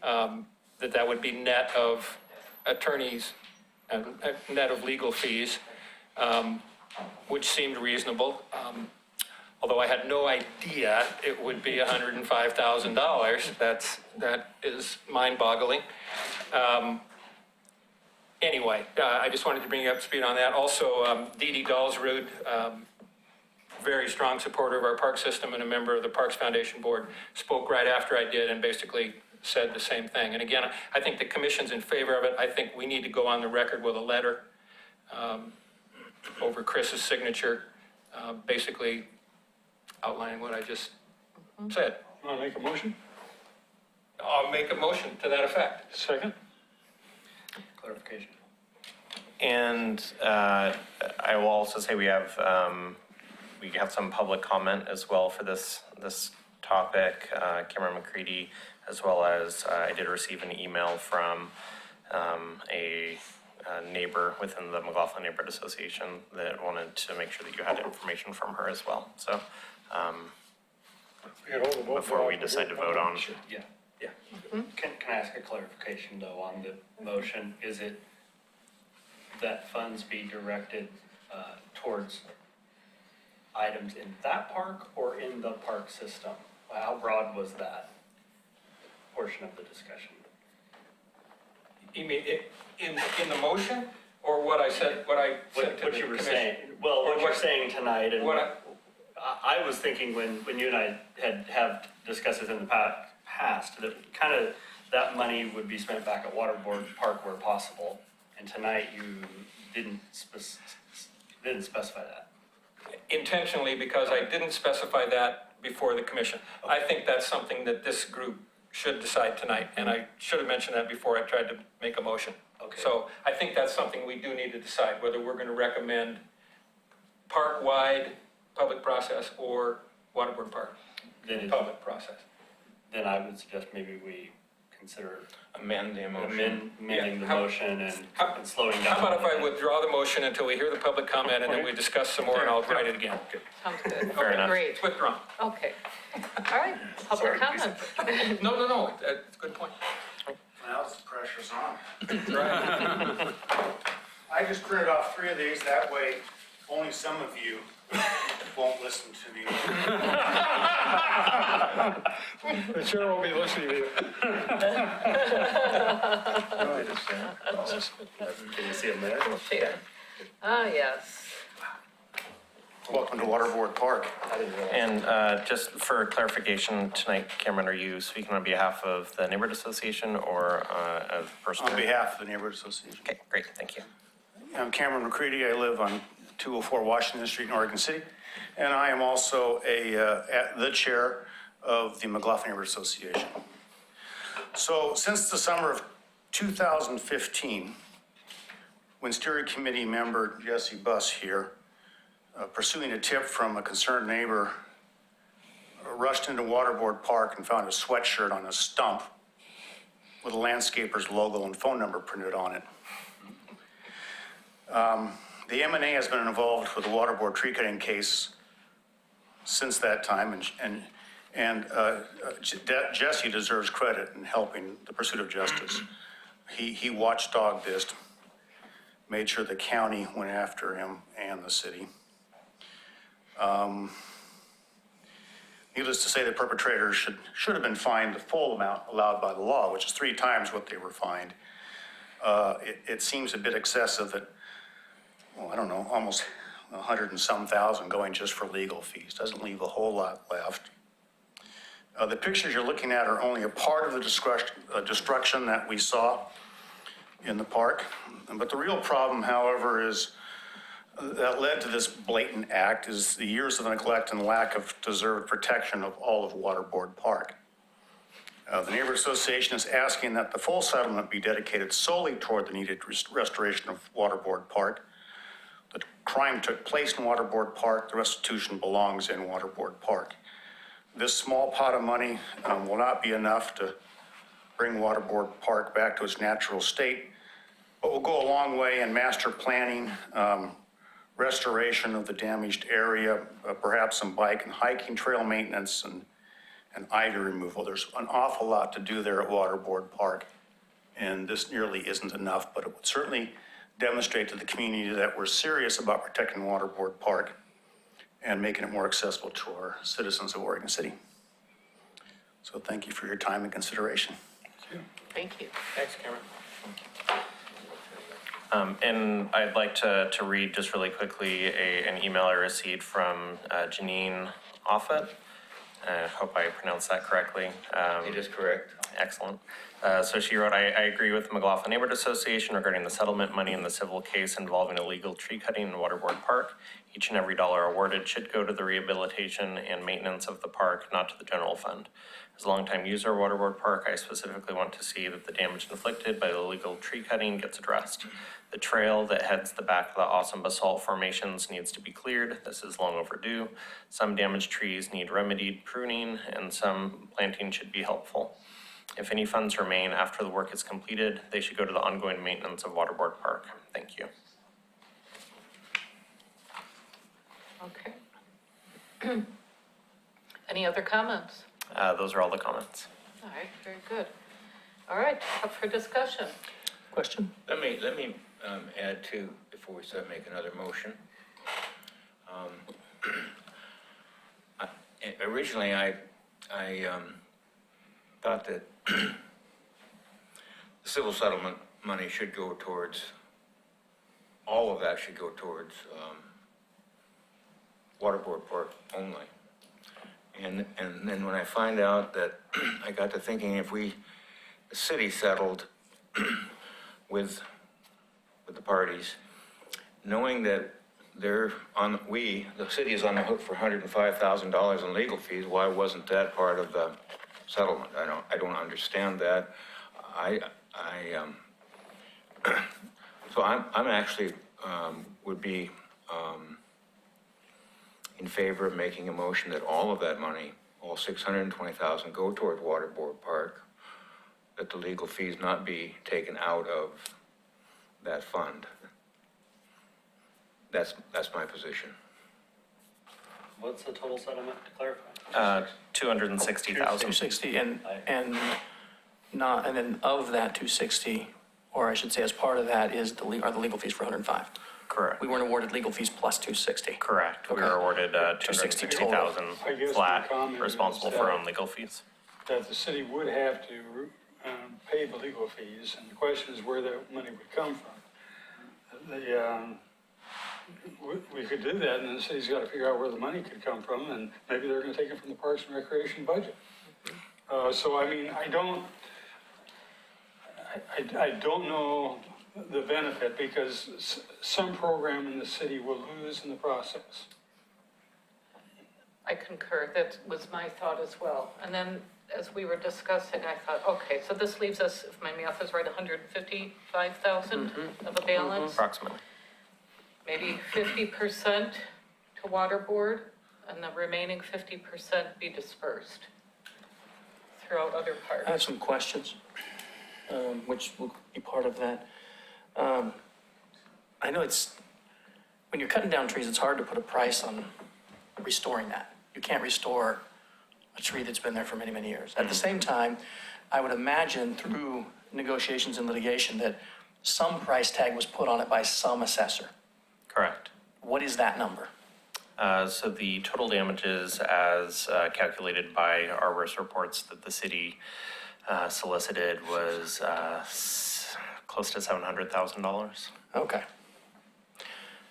that would be net of attorneys, net of legal fees, which seemed reasonable. Although I had no idea it would be $105,000. That is mind-boggling. Anyway, I just wanted to bring you up to speed on that. Also, Dee Dee Dalsrud, very strong supporter of our park system and a member of the Parks Foundation Board, spoke right after I did and basically said the same thing. And again, I think the commission's in favor of it. I think we need to go on the record with a letter over Chris's signature, basically outlining what I just said. Want to make a motion? I'll make a motion to that effect. Second? Clarification. And I will also say we have some public comment as well for this topic. Cameron McCready, as well as I did receive an email from a neighbor within the McLaughlin Neighborhood Association that wanted to make sure that you had information from her as well. So before we decide to vote on. Yeah. Can I ask a clarification though on the motion? Is it that funds be directed towards items in that park or in the park system? How broad was that portion of the discussion? You mean in the motion, or what I said, what I said to the What you were commission? saying, well, Or what you're what- saying tonight, and What I was thinking when you and I have discussed this in the past, that kind of that money would be spent back at Waterboard Park where possible. And tonight you didn't specify that. Intentionally, because I didn't specify that before the commission. I think that's something that this group should decide tonight, and I should have mentioned that before I tried to make a motion. Okay. So I think that's something we do need to decide, whether we're going to recommend park-wide public process or Waterboard Park Then it- public process. Then I would suggest maybe we consider Amend the motion. amending the How- motion and how- slowing down. How about if I withdraw the motion until we hear the public comment, and then we discuss some more, and I'll write it again? Sounds good. Fair enough. Great. It's withdrawn. Okay. All right, public comment. No, that's a good point. Now the pressure's on. I just printed off 3 of these, that way only some of you won't listen to me. The chair will be listening to you. Can you see them there? Share. Ah, yes. Welcome to Waterboard Park. I didn't realize. And just for clarification tonight, Cameron, are you speaking on behalf of the neighborhood association or of personal? On behalf of the Neighborhood Association. Okay, great, thank you. I'm Cameron McCready. I live on 204 Washington Street in Oregon City. And I am also the chair of the McLaughlin Neighborhood Association. So since the summer of 2015, when steering committee member Jesse Buss here, pursuing a tip from a concerned neighbor, rushed into Waterboard Park and found a sweatshirt on a stump with a landscaper's logo and phone number printed on it. The M&A has been involved with the Waterboard tree cutting case since that time, and Jesse deserves credit in helping the pursuit of justice. He watchdogged this, made sure the county went after him and the city. Needless to say, the perpetrators should have been fined the full amount allowed by the law, which is 3 times what they were fined. It seems a bit excessive that, well, I don't know, almost 100 and some thousand going just for legal fees. Doesn't leave a whole lot left. The pictures you're looking at are only a part of the destruction that we saw in the park. But the real problem, however, is that led to this blatant act is the years of neglect and lack of deserved protection of all of Waterboard Park. The Neighborhood Association is asking that the full settlement be dedicated solely toward the needed restoration of Waterboard Park. The crime took place in Waterboard Park. The restitution belongs in Waterboard Park. This small pot of money will not be enough to bring Waterboard Park back to its natural state, but will go a long way in master planning, restoration of the damaged area, perhaps some bike and hiking trail maintenance and ivy removal. There's an awful lot to do there at Waterboard Park, and this nearly isn't enough, but it would certainly demonstrate to the community that we're serious about protecting Waterboard Park and making it more accessible to our citizens of Oregon City. So thank you for your time and consideration. Thank you. Thanks, Cameron. And I'd like to read just really quickly an email I received from Janine Offit. I hope I pronounced that correctly. It is correct. Excellent. So she wrote, I agree with the McLaughlin Neighborhood Association regarding the settlement money in the civil case involving illegal tree cutting in Waterboard Park. Each and every dollar awarded should go to the rehabilitation and maintenance of the park, not to the general fund. As a longtime user of Waterboard Park, I specifically want to see that the damage inflicted by the illegal tree cutting gets addressed. The trail that heads the back of the awesome basalt formations needs to be cleared. This is long overdue. Some damaged trees need remedied pruning, and some planting should be helpful. If any funds remain after the work is completed, they should go to the ongoing maintenance of Waterboard Park. Thank you. Okay. Any other comments? Those are all the comments. All right, very good. All right, up for discussion. Question? Let me add to, before we start making another motion. Originally, I thought that the civil settlement money should go towards, all of that should go towards Waterboard Park only. And then when I find out that, I got to thinking, if the city settled with the parties, knowing that the city is on the hook for $105,000 in legal fees, why wasn't that part of the settlement? I don't understand that. So I'm actually, would be, in favor of making a motion that all of that money, all $620,000, go toward Waterboard Park, that the legal fees not be taken out of that fund. That's my position. What's the total settlement to clarify? 260,000. 260, and then of that 260, or I should say as part of that are the legal fees for 105. Correct. We weren't awarded legal fees plus 260. Correct. We Okay. were awarded 260 260,000 I guess the flat, comment responsible is for that- our own legal fees. That the city would have to pay the legal fees, and the question is where that money would come from. We could do that, and then the city's got to figure out where the money could come from, and maybe they're going to take it from the Parks and Recreation budget. So I mean, I don't know the benefit, because some program in the city will lose in the process. I concur, that was my thought as well. And then, as we were discussing, I thought, okay, so this leaves us, if my math is right, 155,000 of a balance? Approximately. Maybe 50% to Waterboard, and the remaining 50% be dispersed throughout other I have parts. some questions, which will be part of that. I know when you're cutting down trees, it's hard to put a price on restoring that. You can't restore a tree that's been there for many, many years. At the same time, I would imagine through negotiations and litigation that some price tag was put on it by some assessor. Correct. What is that number? So the total damages as calculated by our risk reports that the city solicited was close to $700,000. Okay.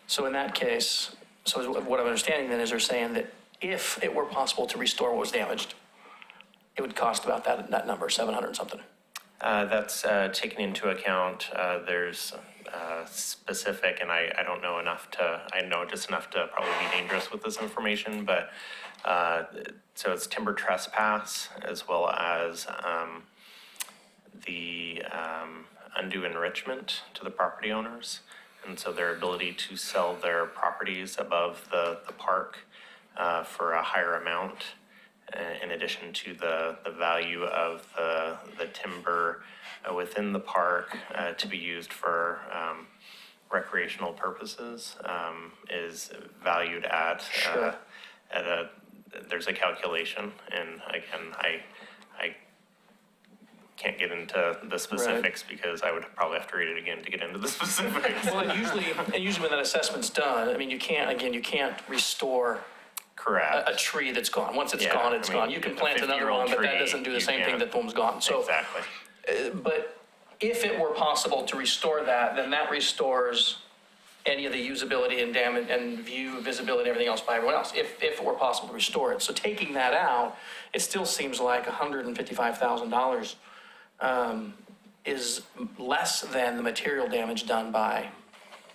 So in that case, what I'm understanding then is they're saying that if it were possible to restore what was damaged, it would cost about that number, 700 something. That's taken into account. There's specific, and I don't know enough I know just enough to probably be dangerous with this information, but so it's timber trespass as well as the undue enrichment to the property owners. And so their ability to sell their properties above the park for a higher amount, in addition to the value of the timber within the park to be used for recreational purposes, is valued at Sure. There's a calculation, and again, I can't get into the specifics because I would probably have to read it again to get into the specifics. Well, usually when that assessment's done, I mean, you can't restore Correct. a tree that's gone. Once it's Yeah, gone, it's I mean, gone. You can a plant another 50-year-old one, but that tree, doesn't do the you same thing can't- that the one's gone. So, Exactly. but if it were possible to restore that, then that restores any of the usability and damage and view, visibility, everything else by everyone else, if it were possible to restore it. So taking that out, it still seems like $155,000 is less than the material damage done by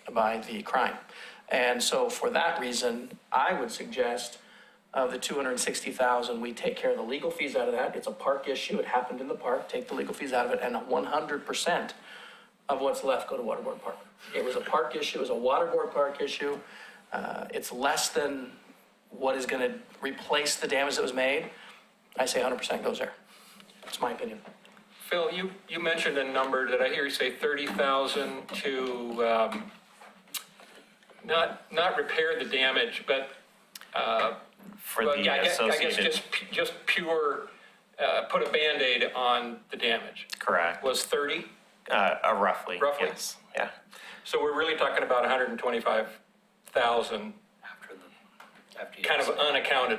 the crime. And so for that reason, I would suggest of the $260,000, we take care of the legal fees out of that. It's a park issue. It happened in the park. Take the legal fees out of it, and 100% of what's left go to Waterboard Park. It was a park issue. It was a Waterboard Park issue. It's less than what is going to replace the damage that was made. I say 100% goes there. That's my opinion. Phil, you mentioned a number, did I hear you say 30,000 to, not repair the damage, but, For well, the yeah, I guess associated, just pure, put a Band-Aid on the damage. correct, Was 30? roughly, Roughly? yes, yeah. So we're really talking about 125,000 After you kind of unaccounted.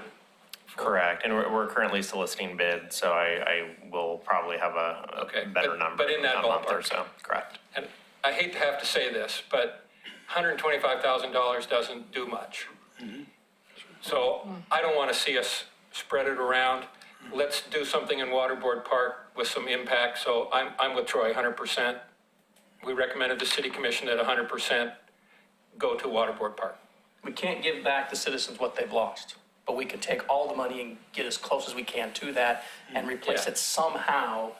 Correct, and we're currently soliciting bids, so I will probably have a Okay, better but- number but in that a month or ballpark. so, correct. And I hate to have to say this, but $125,000 doesn't do much. So I don't want to see us spread it around. Let's do something in Waterboard Park with some impact. So I'm with Troy 100%. We recommended the city commission that 100% go to Waterboard Park. We can't give back the citizens what they've lost, but we can take all the money and get as close as we can to that and replace Yeah. it somehow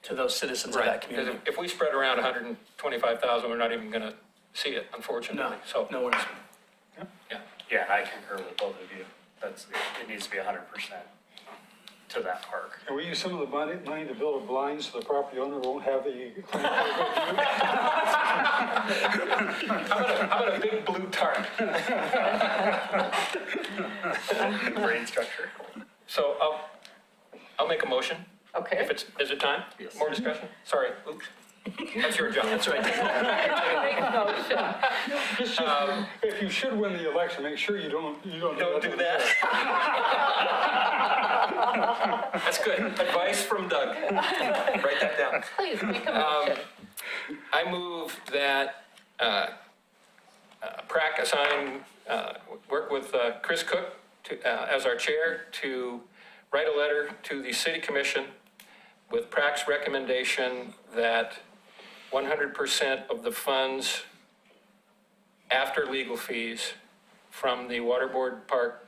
to those citizens of that Because community. if we spread around 125,000, we're not even going to see it, unfortunately. So, No worries. yeah. Yeah, I concur with both of you. It needs to be 100% to that park. Can we use some of the money to build a blind so the property owner won't have the? How about a big blue tarp? Brain structure. So I'll make a motion. Okay. Is it time? Yes. More discussion? Sorry, oops. That's your job. That's right. Make a motion. If you should win the election, make sure you don't Don't do that. That's good. Advice from Doug. Write that down. Please, make a motion. I move that PrAC assign, work with Chris Cook as our chair to write a letter to the city commission with PrAC's recommendation that 100% of the funds after legal fees from the Waterboard Park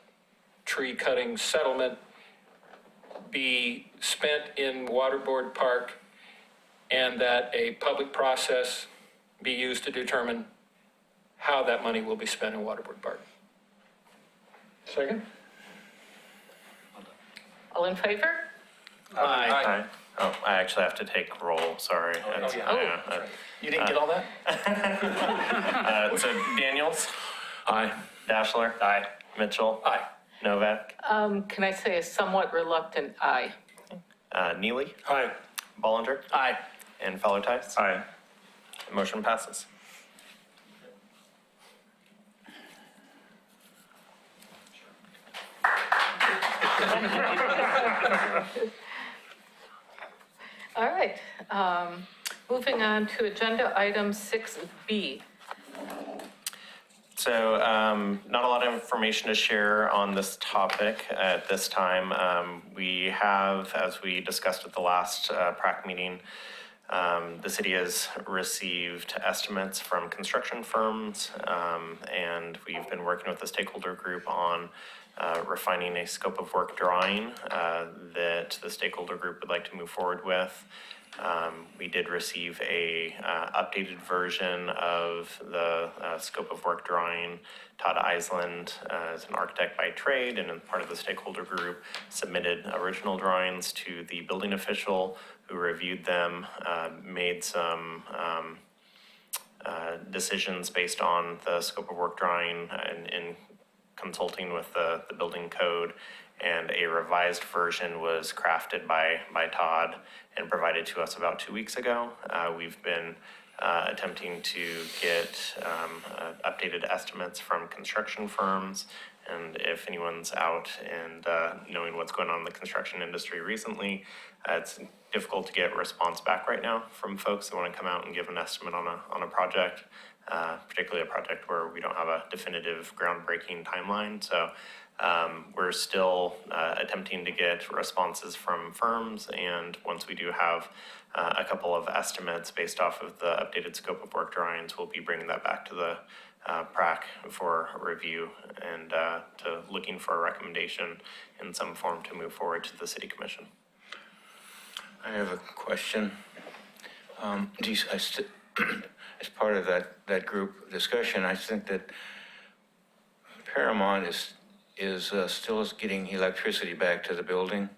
tree cutting settlement be spent in Waterboard Park, and that a public process be used to determine how that money will be spent in Waterboard Park. Second? All in favor? Aye. Oh, I actually have to take roll, sorry. That's- yeah. You didn't get all that? So Daniels, Aye. Dashler. Aye. Mitchell. Aye. Novak. Can I say a somewhat reluctant aye? Neely. Aye. Ballinger. Aye. And Fowler Tice. Aye. Motion passes. All right, moving on to agenda item 6B. So not a lot of information to share on this topic at this time. We have, as we discussed at the last PrAC meeting, the city has received estimates from construction firms, and we've been working with the stakeholder group on refining a scope of work drawing that the stakeholder group would like to move forward with. We did receive a updated version of the scope of work drawing. Todd Island is an architect by trade and part of the stakeholder group submitted original drawings to the building official who reviewed them, made some decisions based on the scope of work drawing in consulting with the building code, and a revised version was crafted by Todd and provided to us about 2 weeks ago. We've been attempting to get updated estimates from construction firms, and if anyone's out and knowing what's going on in the construction industry recently, it's difficult to get response back right now from folks that want to come out and give an estimate on a project. particularly a project where we don't have a definitive groundbreaking timeline. So we're still attempting to get responses from firms, and once we do have a couple of estimates based off of the updated scope of work drawings, we'll be bringing that back to the PRAC for review and to looking for a recommendation in some form to move forward to the City Commission. I have a question. As part of that group discussion, I think that Paramount is still getting electricity back to the building,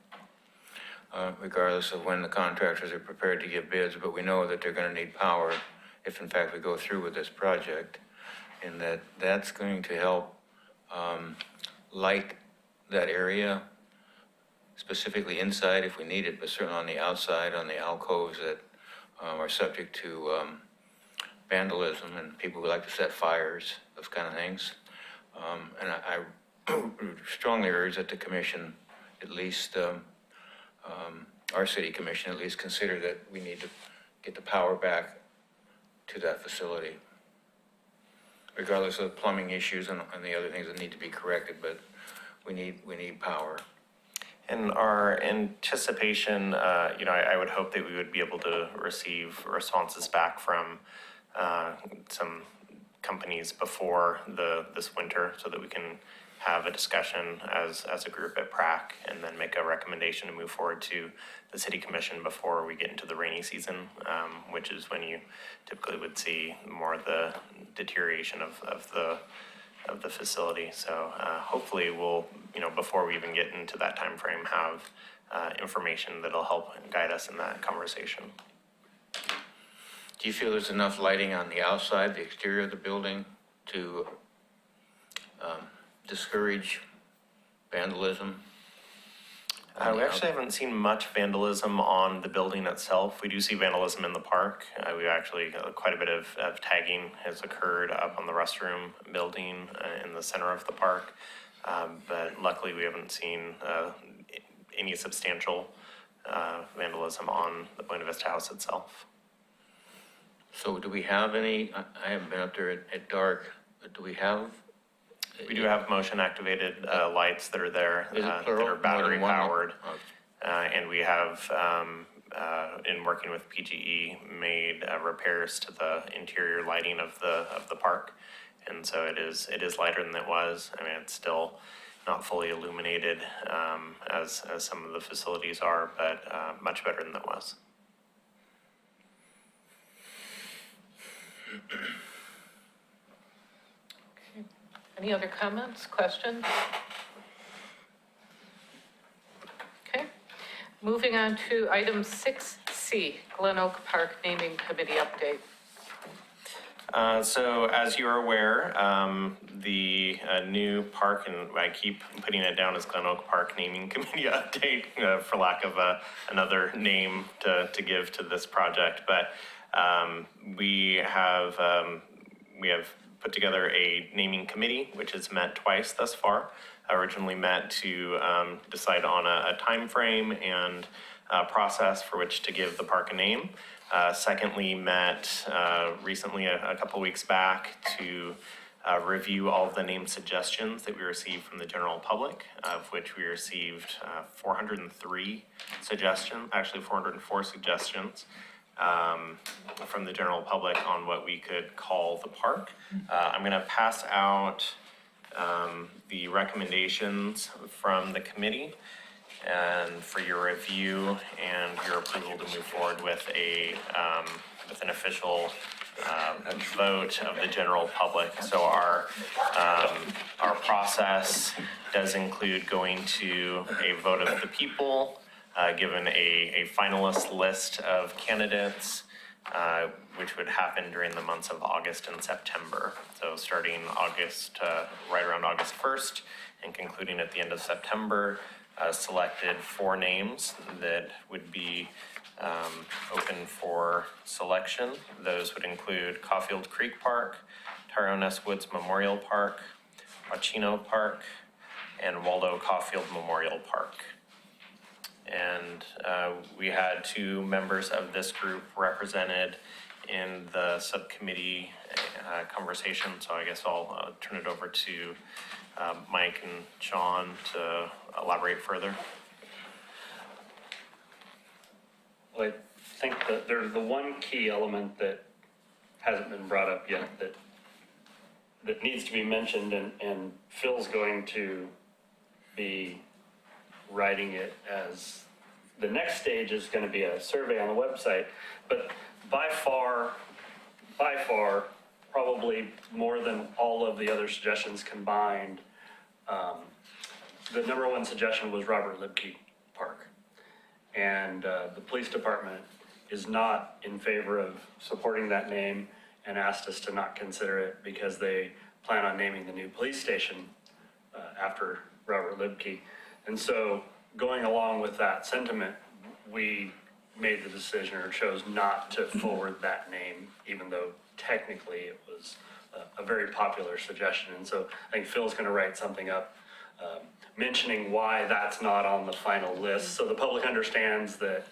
regardless of when the contractors are prepared to give bids, but we know that they're going to need power if in fact we go through with this project, and that's going to help light that area, specifically inside if we need it, but certainly on the outside, on the alcoves that are subject to vandalism and people who like to set fires, those kind of things. And I strongly urge that the commission, at least our city commission, at least consider that we need to get the power back to that facility, regardless of plumbing issues and the other things that need to be corrected, but we need power. And our anticipation, I would hope that we would be able to receive responses back from some companies before this winter, so that we can have a discussion as a group at PRAC, and then make a recommendation to move forward to the City Commission before we get into the rainy season, which is when you typically would see more of the deterioration of the facility. So hopefully we'll, before we even get into that time frame, have information that'll help guide us in that conversation. Do you feel there's enough lighting on the outside, the exterior of the building, to discourage vandalism? We actually haven't seen much vandalism on the building itself. We do see vandalism in the park. We actually, quite a bit of tagging has occurred up on the restroom building in the center of the park. But luckily we haven't seen any substantial vandalism on the Buena Vista House itself. So do we have any, I haven't been up there at dark, but do we have? We do have motion activated lights that are there Is it that plural? are battery More than one? powered. Oh. And we have, in working with PGE, made repairs to the interior lighting of the park. And so it is lighter than it was. I mean, it's still not fully illuminated as some of the facilities are, but much better than it was. Any other comments, questions? Okay, moving on to item 6C, Glen Oak Park Naming Committee update. So as you're aware, the new park, and I keep putting it down as Glen Oak Park Naming Committee update for lack of another name to give to this project, but we have put together a naming committee, which has met twice thus far. Originally met to decide on a time frame and process for which to give the park a name. Secondly, met recently, a couple weeks back, to review all of the name suggestions that we received from the general public, of which we received 403 suggestions, actually 404 suggestions from the general public on what we could call the park. I'm going to pass out the recommendations from the committee and for your review and your approval to move forward with an official vote of the general public. So our process does include going to a vote of the people, given a finalist list of candidates, which would happen during the months of August and September. So starting August, right around August 1st, and concluding at the end of September, selected 4 names that would be open for selection. Those would include Caulfield Creek Park, Tyrone S. Woods Memorial Park, Wachino Park, and Waldo Caulfield Memorial Park. And we had 2 members of this group represented in the subcommittee conversation, so I guess I'll turn it over to Mike and John to elaborate further. Well, I think that there's the one key element that hasn't been brought up yet that needs to be mentioned, and Phil's going to be writing it as, the next stage is gonna be a survey on the website, but by far, probably more than all of the other suggestions combined, the number one suggestion was Robert Libke Park. And the police department is not in favor of supporting that name and asked us to not consider it because they plan on naming the new police station after Robert Libke. And so going along with that sentiment, we made the decision or chose not to forward that name, even though technically it was a very popular suggestion. And so I think Phil's going to write something up mentioning why that's not on the final list, so the public understands that,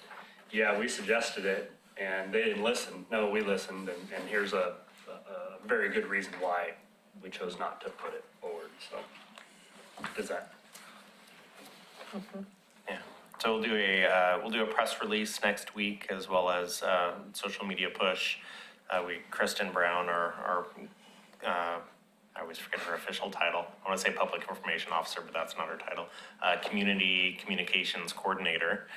yeah, we suggested it and they didn't listen. No, we listened, and here's a very good reason why we chose not to put it forward. So does that? Yeah, so we'll do a press release next week as well as social media push. Kristen Brown, our I always forget her official title. I want to say Public Information Officer, but that's not her title. Community Communications Coordinator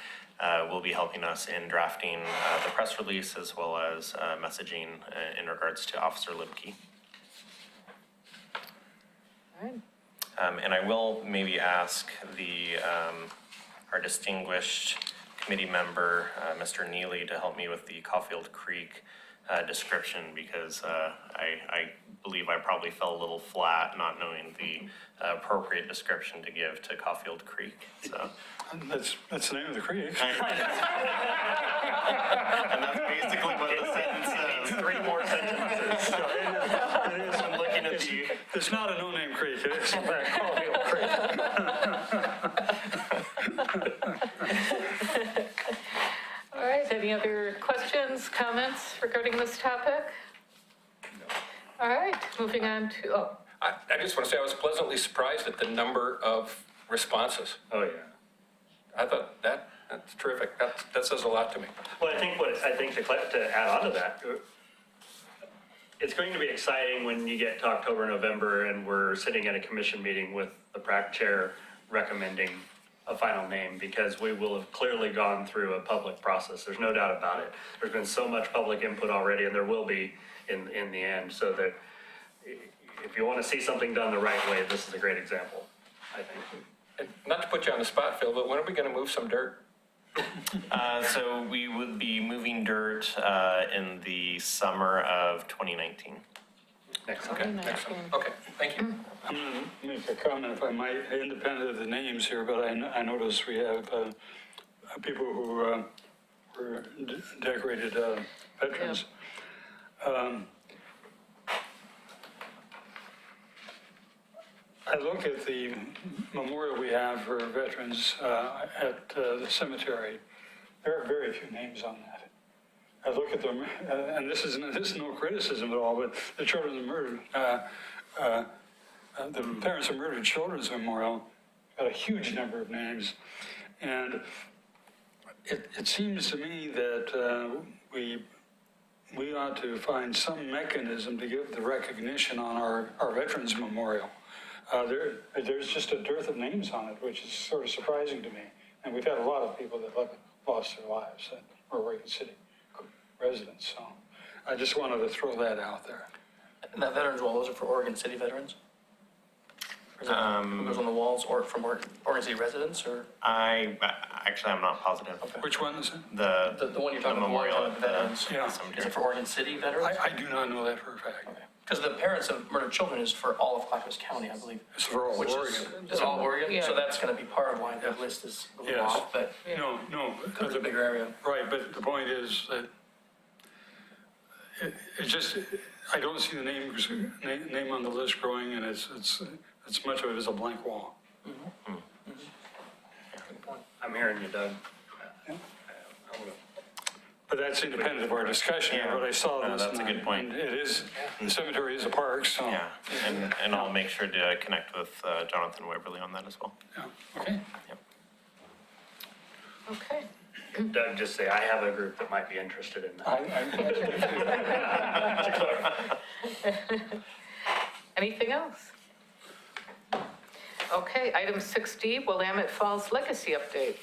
will be helping us in drafting the press release as well as messaging in regards to Officer Libke. All right. And I will maybe ask our distinguished committee member, Mr. Neely, to help me with the Caulfield Creek description, because I believe I probably fell a little flat not knowing the appropriate description to give to Caulfield Creek. So That's the name of the creek. and that's basically what the sentence says. 3 more sentences. It is. I'm looking at the. It's not a no-name creek, it is in fact Caulfield Creek. All right, any other questions, comments regarding this topic? All right, moving on to, I just want to say I was pleasantly surprised at the number of responses. Oh, yeah. I thought that's terrific. That says a lot to me. Well, I think to add on to that, it's going to be exciting when you get to October, November, and we're sitting at a commission meeting with the PrAC chair recommending a final name, because we will have clearly gone through a public process. There's no doubt about it. There's been so much public input already, and there will be in the end. So that if you want to see something done the right way, this is a great example, I think. And not to put you on the spot, Phil, but when are we going to move some dirt? So we would be moving dirt in the summer of 2019. Next Okay, time. excellent. Okay, thank you. I'm going to make a comment, if I might, independent of the names here, but I notice we have people who were decorated veterans. I look at the memorial we have for veterans at the cemetery. There are very few names on that. I look at them, and this is no criticism at all, but the Children of Murdered, the Parents of Murdered Children's Memorial got a huge number of names. And it seems to me that we ought to find some mechanism to give the recognition on our Veterans Memorial. There's just a dearth of names on it, which is sort of surprising to me. And we've had a lot of people that lost their lives that were Oregon City residents. So I just wanted to throw that out there. And that veterans wall, those are for Oregon City veterans? Or is that who goes on the walls, or from Oregon City residents, or? I'm not positive. Which one is it? The one you're talking about, memorial the at veterans? the Yeah. Is it for Oregon City veterans? I do not know that for a fact. Because the Parents of Murdered Children is for all of Clackamas County, I believe. It's for all Which Oregon. is all Oregon? Yeah. So that's going to be part of why the list is a little Yes. off, but No. it's a bigger area. Right, but the point is that I don't see the name on the list growing, and it's much of it is a blank wall. I'm hearing you, Doug. But But that's independent of our discussion, Yeah. but I saw No, this. that's a and good point. and It is, the cemetery is a park, so. Yeah, and I'll make sure to connect with Jonathan Waverly on that as well. Yeah, okay. Okay. Doug, just say, I have a group that might be interested in that. Anything else? Okay, item 6D, Willamette Falls Legacy Update.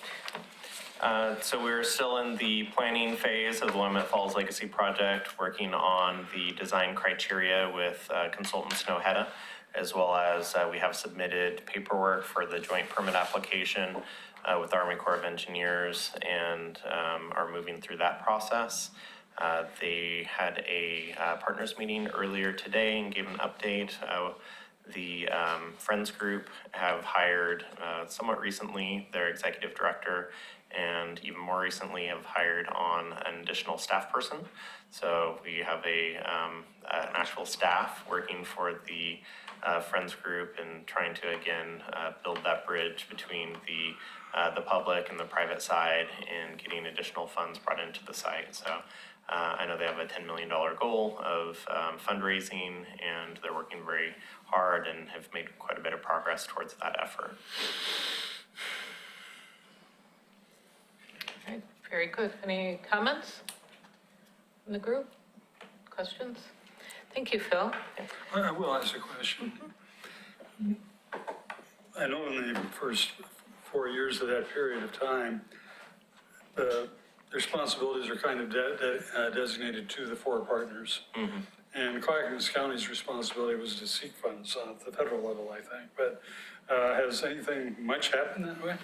So we're still in the planning phase of the Willamette Falls Legacy Project, working on the design criteria with consultant Snowhetta, as well as we have submitted paperwork for the joint permit application with the Army Corps of Engineers and are moving through that process. They had a partners meeting earlier today and gave an update. The Friends Group have hired somewhat recently their executive director, and even more recently have hired on an additional staff person. So we have an actual staff working for the Friends Group and trying to again build that bridge between the public and the private side and getting additional funds brought into the site. So I know they have a $10 million goal of fundraising, and they're working very hard and have made quite a bit of progress towards that effort. All right, very good. Any comments from the group? Questions? Thank you, Phil. I will ask a question. I know in the first 4 years of that period of time, the responsibilities are kind of designated to the four partners. And Clackamas County's responsibility was to seek funds at the federal level, I think. But has anything much happened that way?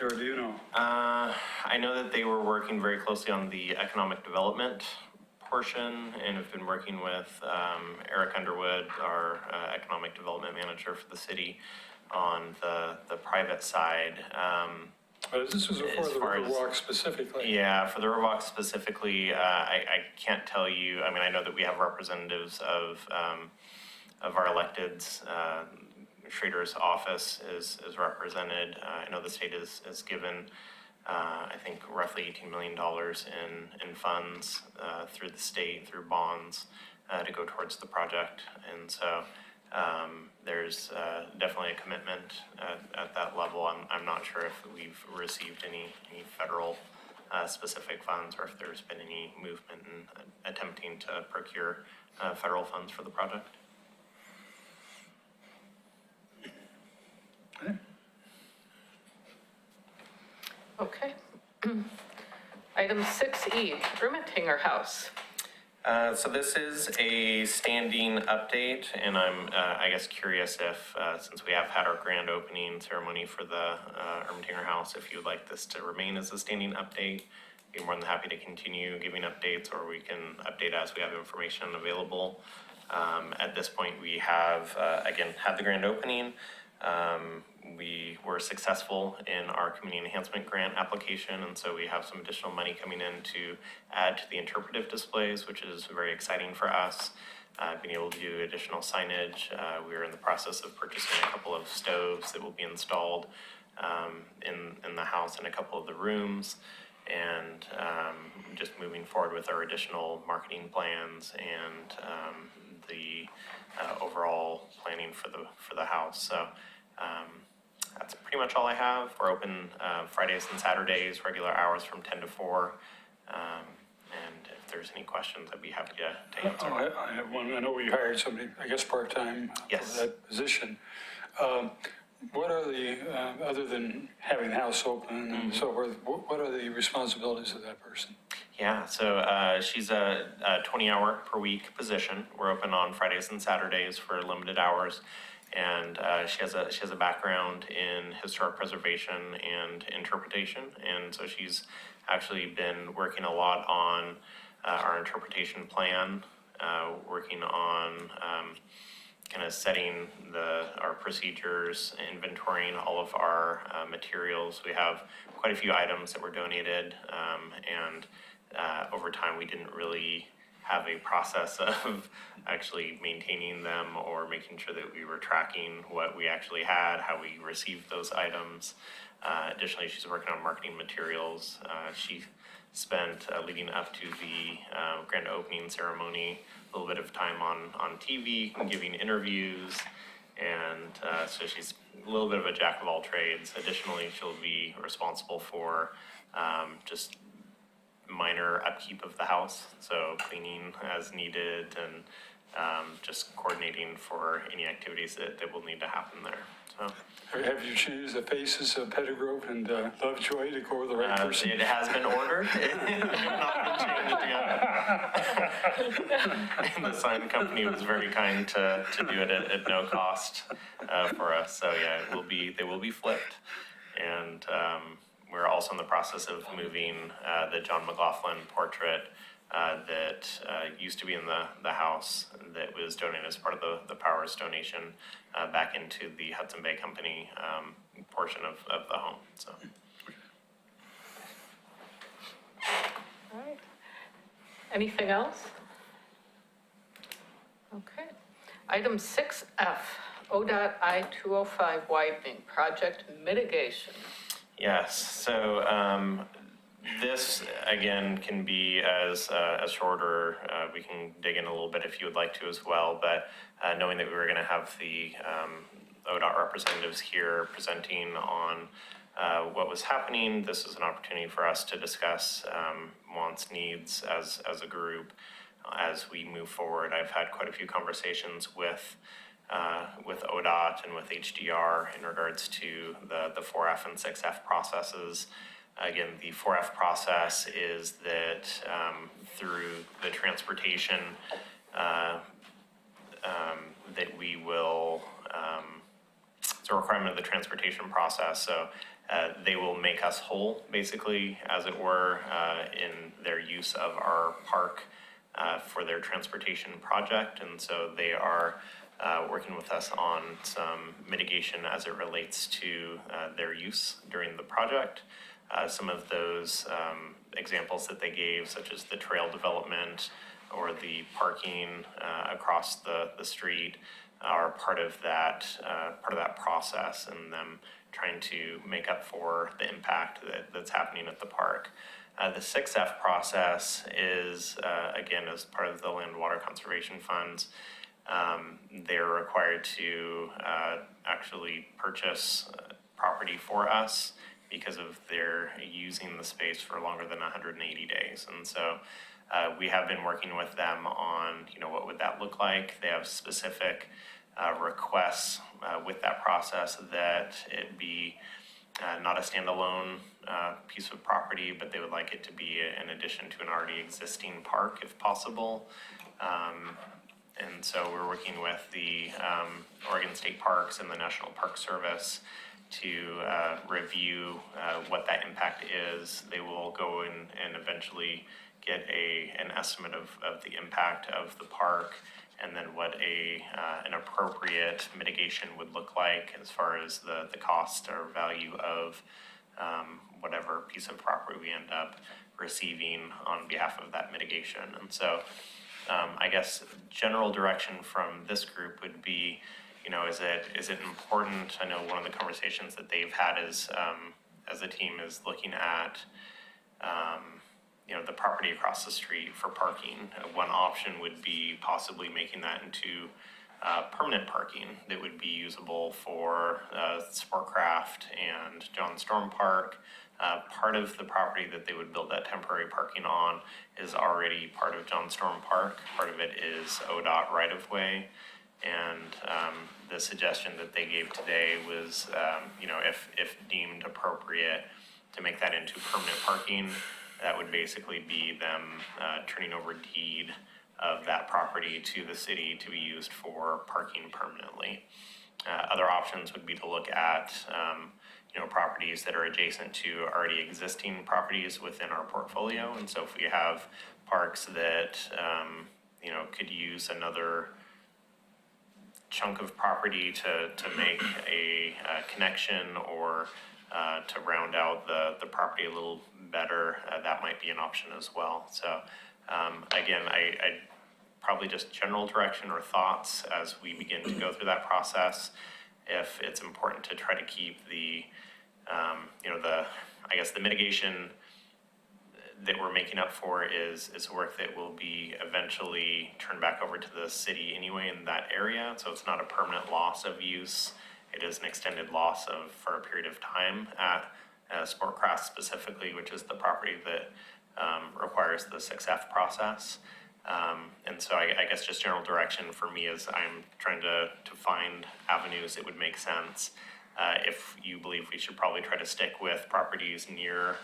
Or do you know? I know that they were working very closely on the economic development portion and have been working with Eric Underwood, our economic development manager for the city, on the private side. This was before as the far as- Riverwalk specifically. Yeah, for the Riverwalk specifically, I can't tell you. I mean, I know that we have representatives of our electeds. Schrader's office is represented. I know the state is given, I think, roughly $18 million in funds through the state, through bonds, to go towards the project. And so there's definitely a commitment at that level. I'm not sure if we've received any federal specific funds or if there's been any movement in attempting to procure federal funds for the project. Okay. Item 6E, Ermitinger House. So this is a standing update, and I'm, I guess, curious if, since we have had our grand opening ceremony for the Ermitinger House, if you would like this to remain as a standing update. Be more than happy to continue giving updates, or we can update as we have information available. At this point, we have, again, had the grand opening. We were successful in our community enhancement grant application, and so we have some additional money coming in to add to the interpretive displays, which is very exciting for us. Being able to do additional signage. We're in the process of purchasing a couple of stoves that will be installed in the house in a couple of the rooms, and just moving forward with our additional marketing plans and the overall planning for the house. So that's pretty much all I have. We're open Fridays and Saturdays, regular hours from 10 to 4. And if there's any questions, I'd be happy to answer. I have one. I know we hired somebody, I guess, part-time Yes. for that position. What are the, other than having the house open and so forth, what are the responsibilities of that person? Yeah, so she's a 20-hour per week position. We're open on Fridays and Saturdays for limited hours. And she has a background in historic preservation and interpretation, and so she's actually been working a lot on our interpretation plan, working on kind of setting our procedures, inventorying all of our materials. We have quite a few items that were donated, and over time we didn't really have a process of actually maintaining them or making sure that we were tracking what we actually had, how we received those items. Additionally, she's working on marketing materials. She spent leading up to the grand opening ceremony, a little bit of time on TV, giving interviews, and so she's a little bit of a jack of all trades. Additionally, she'll be responsible for just minor upkeep of the house, so cleaning as needed and just coordinating for any activities that will need to happen there. So Have you changed the faces of Pettigrove and Lovejoy to go with the right person? it has been ordered. It has not been changed yet. And the sign company was very kind to do it at no cost for us. So yeah, they will be flipped. And we're also in the process of moving the John McLaughlin portrait that used to be in the house that was donated as part of the Powers donation back into the Hudson Bay Company portion of the home. So. All right. Anything else? Okay. Item 6F, ODOT I-205 widening project mitigation. Yes, so this again can be as shorter. We can dig in a little bit if you would like to as well, but knowing that we were going to have the ODOT representatives here presenting on what was happening, this is an opportunity for us to discuss wants, needs as a group as we move forward. I've had quite a few conversations with ODOT and with HDR in regards to the 4F and 6F processes. Again, the 4F process is that through the transportation that we will, it's a requirement of the transportation process. So they will make us whole, basically, as it were, in their use of our park for their transportation project. And so they are working with us on some mitigation as it relates to their use during the project. Some of those examples that they gave, such as the trail development or the parking across the street, are part of that process, and them trying to make up for the impact that's happening at the park. The 6F process is, again, as part of the Land and Water Conservation Funds. They're required to actually purchase property for us because of their using the space for longer than 180 days. And so we have been working with them on, what would that look like? They have specific requests with that process that it be not a standalone piece of property, but they would like it to be in addition to an already existing park if possible. And so we're working with the Oregon State Parks and the National Park Service to review what that impact is. They will go in and eventually get an estimate of the impact of the park, and then what an appropriate mitigation would look like as far as the cost or value of whatever piece of property we end up receiving on behalf of that mitigation. And so I guess general direction from this group would be, is it important? I know one of the conversations that they've had is, as a team, is looking at, the property across the street for parking. One option would be possibly making that into permanent parking that would be usable for Sportcraft and John Storm Park. Part of the property that they would build that temporary parking on is already part of John Storm Park. Part of it is ODOT right-of-way. And the suggestion that they gave today was, if deemed appropriate to make that into permanent parking, that would basically be them turning over deed of that property to the city to be used for parking permanently. Other options would be to look at, properties that are adjacent to already existing properties within our portfolio. And so if we have parks that, could use another chunk of property to make a connection or to round out the property a little better, that might be an option as well. So again, I probably just general direction or thoughts as we begin to go through that process. If it's important to try to keep the mitigation that we're making up for is work that will be eventually turned back over to the city anyway in that area. So it's not a permanent loss of use. It is an extended loss of, for a period of time at Sportcraft specifically, which is the property that requires the 6F process. And so I guess just general direction for me is I'm trying to find avenues that would make sense. If you believe we should probably try to stick with properties near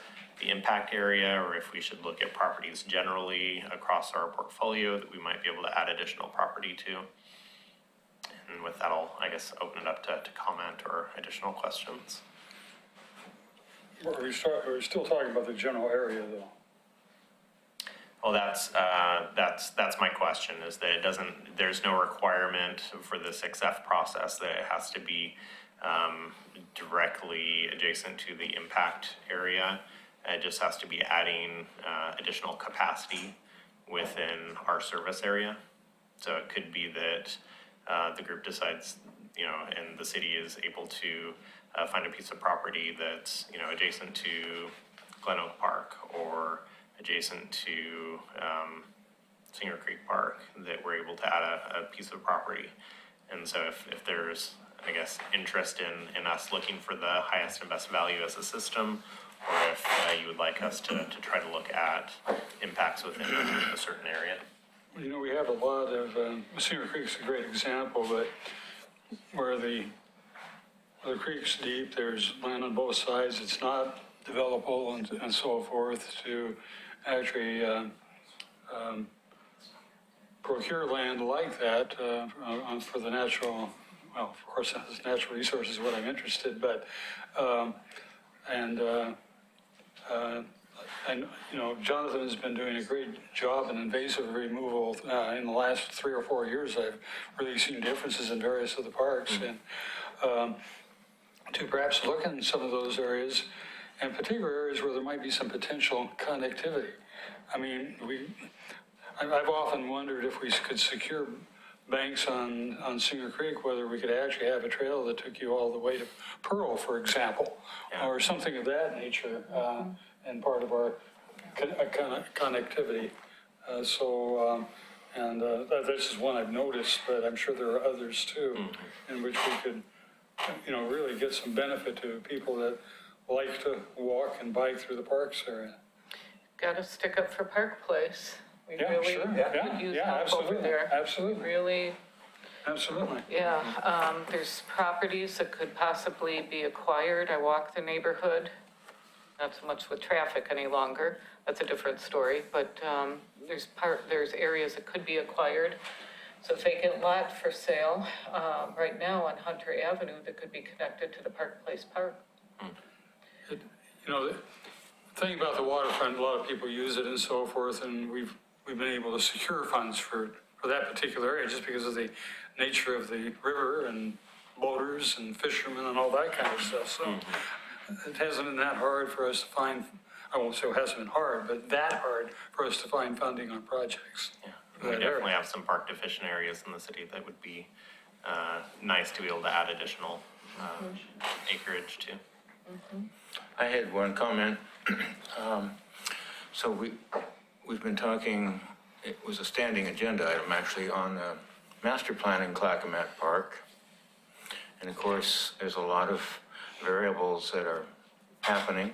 the impact area, or if we should look at properties generally across our portfolio that we might be able to add additional property to. And with that, I'll, I guess, open it up to comment or additional questions. We're still talking about the general area though. Well, that's my question, is that it doesn't, there's no requirement for the 6F process that it has to be directly adjacent to the impact area. It just has to be adding additional capacity within our service area. So it could be that the group decides, you know, and the city is able to find a piece of property that's, you know, adjacent to Glen Oak Park or adjacent to Singer Creek Park, that we're able to add a piece of property. And so if there's, I guess, interest in us looking for the highest and best value as a system, or if you would like us to try to look at impacts within a certain area. You know, we have a lot of, Singer Creek's a great example, but where the creek's deep, there's land on both sides, it's not developable and so forth, to actually procure land like that for the natural, well, of course, natural resources is what I'm interested, but, and, you know, Jonathan has been doing a great job in invasive removal. In the last 3 or 4 years, I've really seen differences in various of the parks. And to perhaps look in some of those areas, and particular areas where there might be some potential connectivity. I mean, I've often wondered if we could secure banks on Singer Creek, whether we could actually have a trail that took you all the way to Pearl, for example, or something of that nature, and part of our connectivity. This is one I've noticed, but I'm sure there are others too, in which we could, you know, really get some benefit to people that like to walk and bike through the parks area. Got to stick up for Park Place. We Yeah, really sure. could use help over there. Absolutely. Really, Absolutely. yeah. There's properties that could possibly be acquired. I walk the neighborhood, not so much with traffic any longer. That's a different story, but there's areas that could be acquired. So vacant lot for sale right now on Hunter Avenue that could be connected to the Park Place Park. You know, the thing about the waterfront, a lot of people use it and so forth, and we've been able to secure funds for that particular area just because of the nature of the river and boaters and fishermen and all that kind of stuff. So it hasn't been that hard for us to find, I won't say it hasn't been hard, but that hard for us to find funding on projects. Yeah, we definitely have some park deficient areas in the city that would be nice to be able to add additional acreage to. I had one comment. So we've been talking, it was a standing agenda item actually on master planning Clackamat Park. And of course, there's a lot of variables that are happening.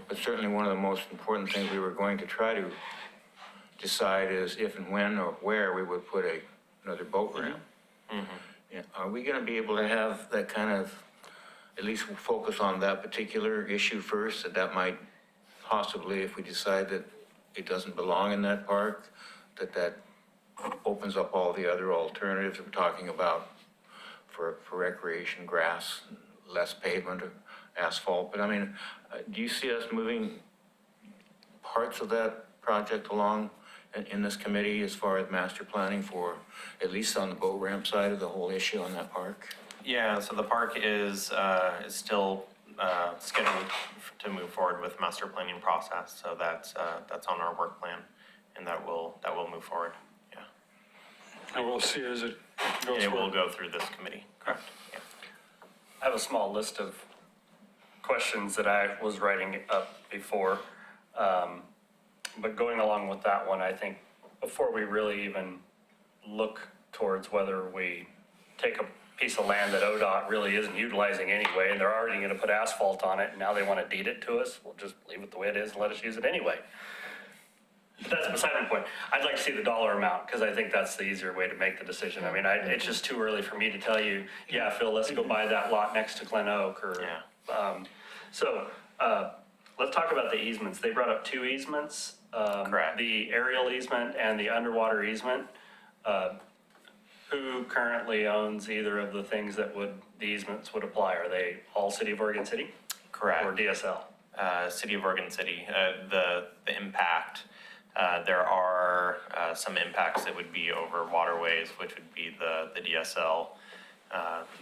But certainly one of the most important things we were going to try to decide is if and when or where we would put another boat ramp. Yeah, are we going to be able to have that kind of, at least focus on that particular issue first, that might possibly, if we decide that it doesn't belong in that park, that opens up all the other alternatives we're talking about for recreation, grass, less pavement or asphalt. But I mean, do you see us moving parts of that project along in this committee as far as master planning for, at least on the boat ramp side of the whole issue on that park? Yeah, so the park is still scheduled to move forward with master planning process. So that's on our work plan, and that will move forward. Yeah, And we'll see as it goes and it will forward. go through this committee. Correct. Yeah. I have a small list of questions that I was writing up before. but going along with that one, I think before we really even look towards whether we take a piece of land that ODOT really isn't utilizing anyway, and they're already gonna put asphalt on it, and now they wanna deed it to us, we'll just leave it the way it is and let us use it anyway. But that's beside the point. I'd like to see the dollar amount, because I think that's the easier way to make the decision. I mean, it's just too early for me to tell you, yeah, Phil, let's go buy that lot next to Glen Oak, or, let's talk about the easements. They brought up 2 easements. Correct. The aerial easement and the underwater easement. Who currently owns either of the things that the easements would apply? Are they all City of Oregon City? Correct. Or DSL? City of Oregon City, the impact, there are some impacts that would be over waterways, which would be the DSL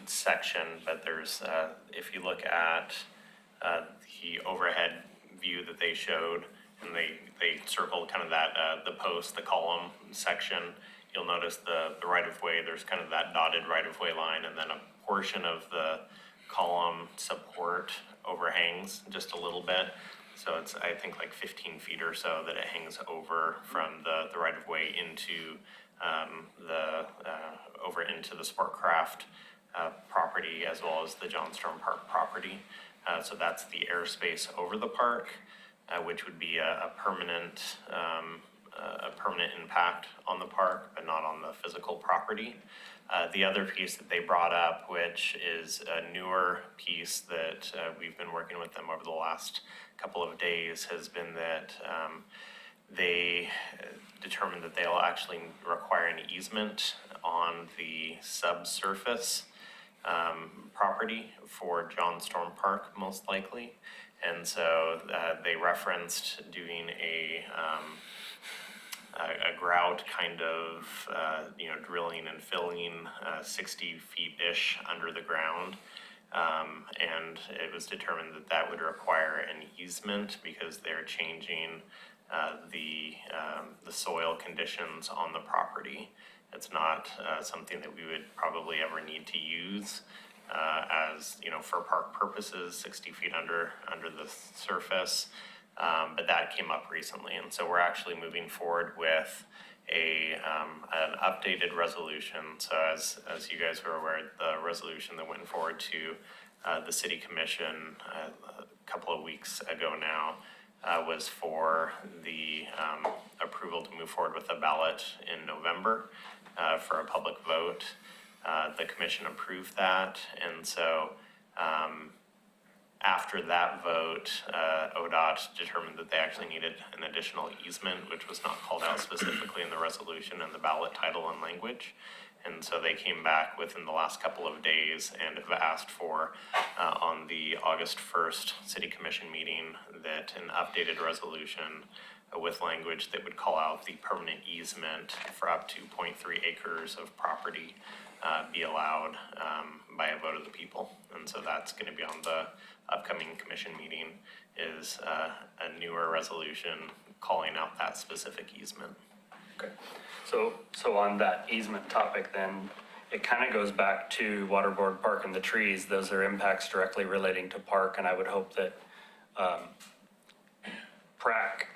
section, but there's, if you look at the overhead view that they showed, and they circled kind of that, the post, the column section, you'll notice the right-of-way, there's kind of that dotted right-of-way line, and then a portion of the column support overhangs just a little bit. So it's, I think, like 15 feet or so that it hangs over from the right-of-way into over into the Sportcraft property, as well as the John Storm Park property. So that's the airspace over the park, which would be a permanent impact on the park, but not on the physical property. The other piece that they brought up, which is a newer piece that we've been working with them over the last couple of days, has been that they determined that they'll actually require an easement on the subsurface property for John Storm Park, most likely. And so they referenced doing a grout kind of, drilling and filling 60 feet-ish under the ground. And it was determined that that would require an easement because they're changing the soil conditions on the property. It's not something that we would probably ever need to use as, for park purposes, 60 feet under the surface. But that came up recently, and so we're actually moving forward with an updated resolution. So as you guys are aware, the resolution that went forward to the city commission a couple of weeks ago now was for the approval to move forward with a ballot in November for a public vote. The commission approved that, and so after that vote, ODOT determined that they actually needed an additional easement, which was not called out specifically in the resolution and the ballot title and language. And so they came back within the last couple of days and have asked for, on the August 1st City Commission meeting, that an updated resolution with language that would call out the permanent easement for up to 0.3 acres of property be allowed by a vote of the people. And so that's going to be on the upcoming commission meeting, is a newer resolution calling out that specific easement. Okay. So on that easement topic then, it kind of goes back to Waterboard Park and the trees. Those are impacts directly relating to park, and I would hope that PRAC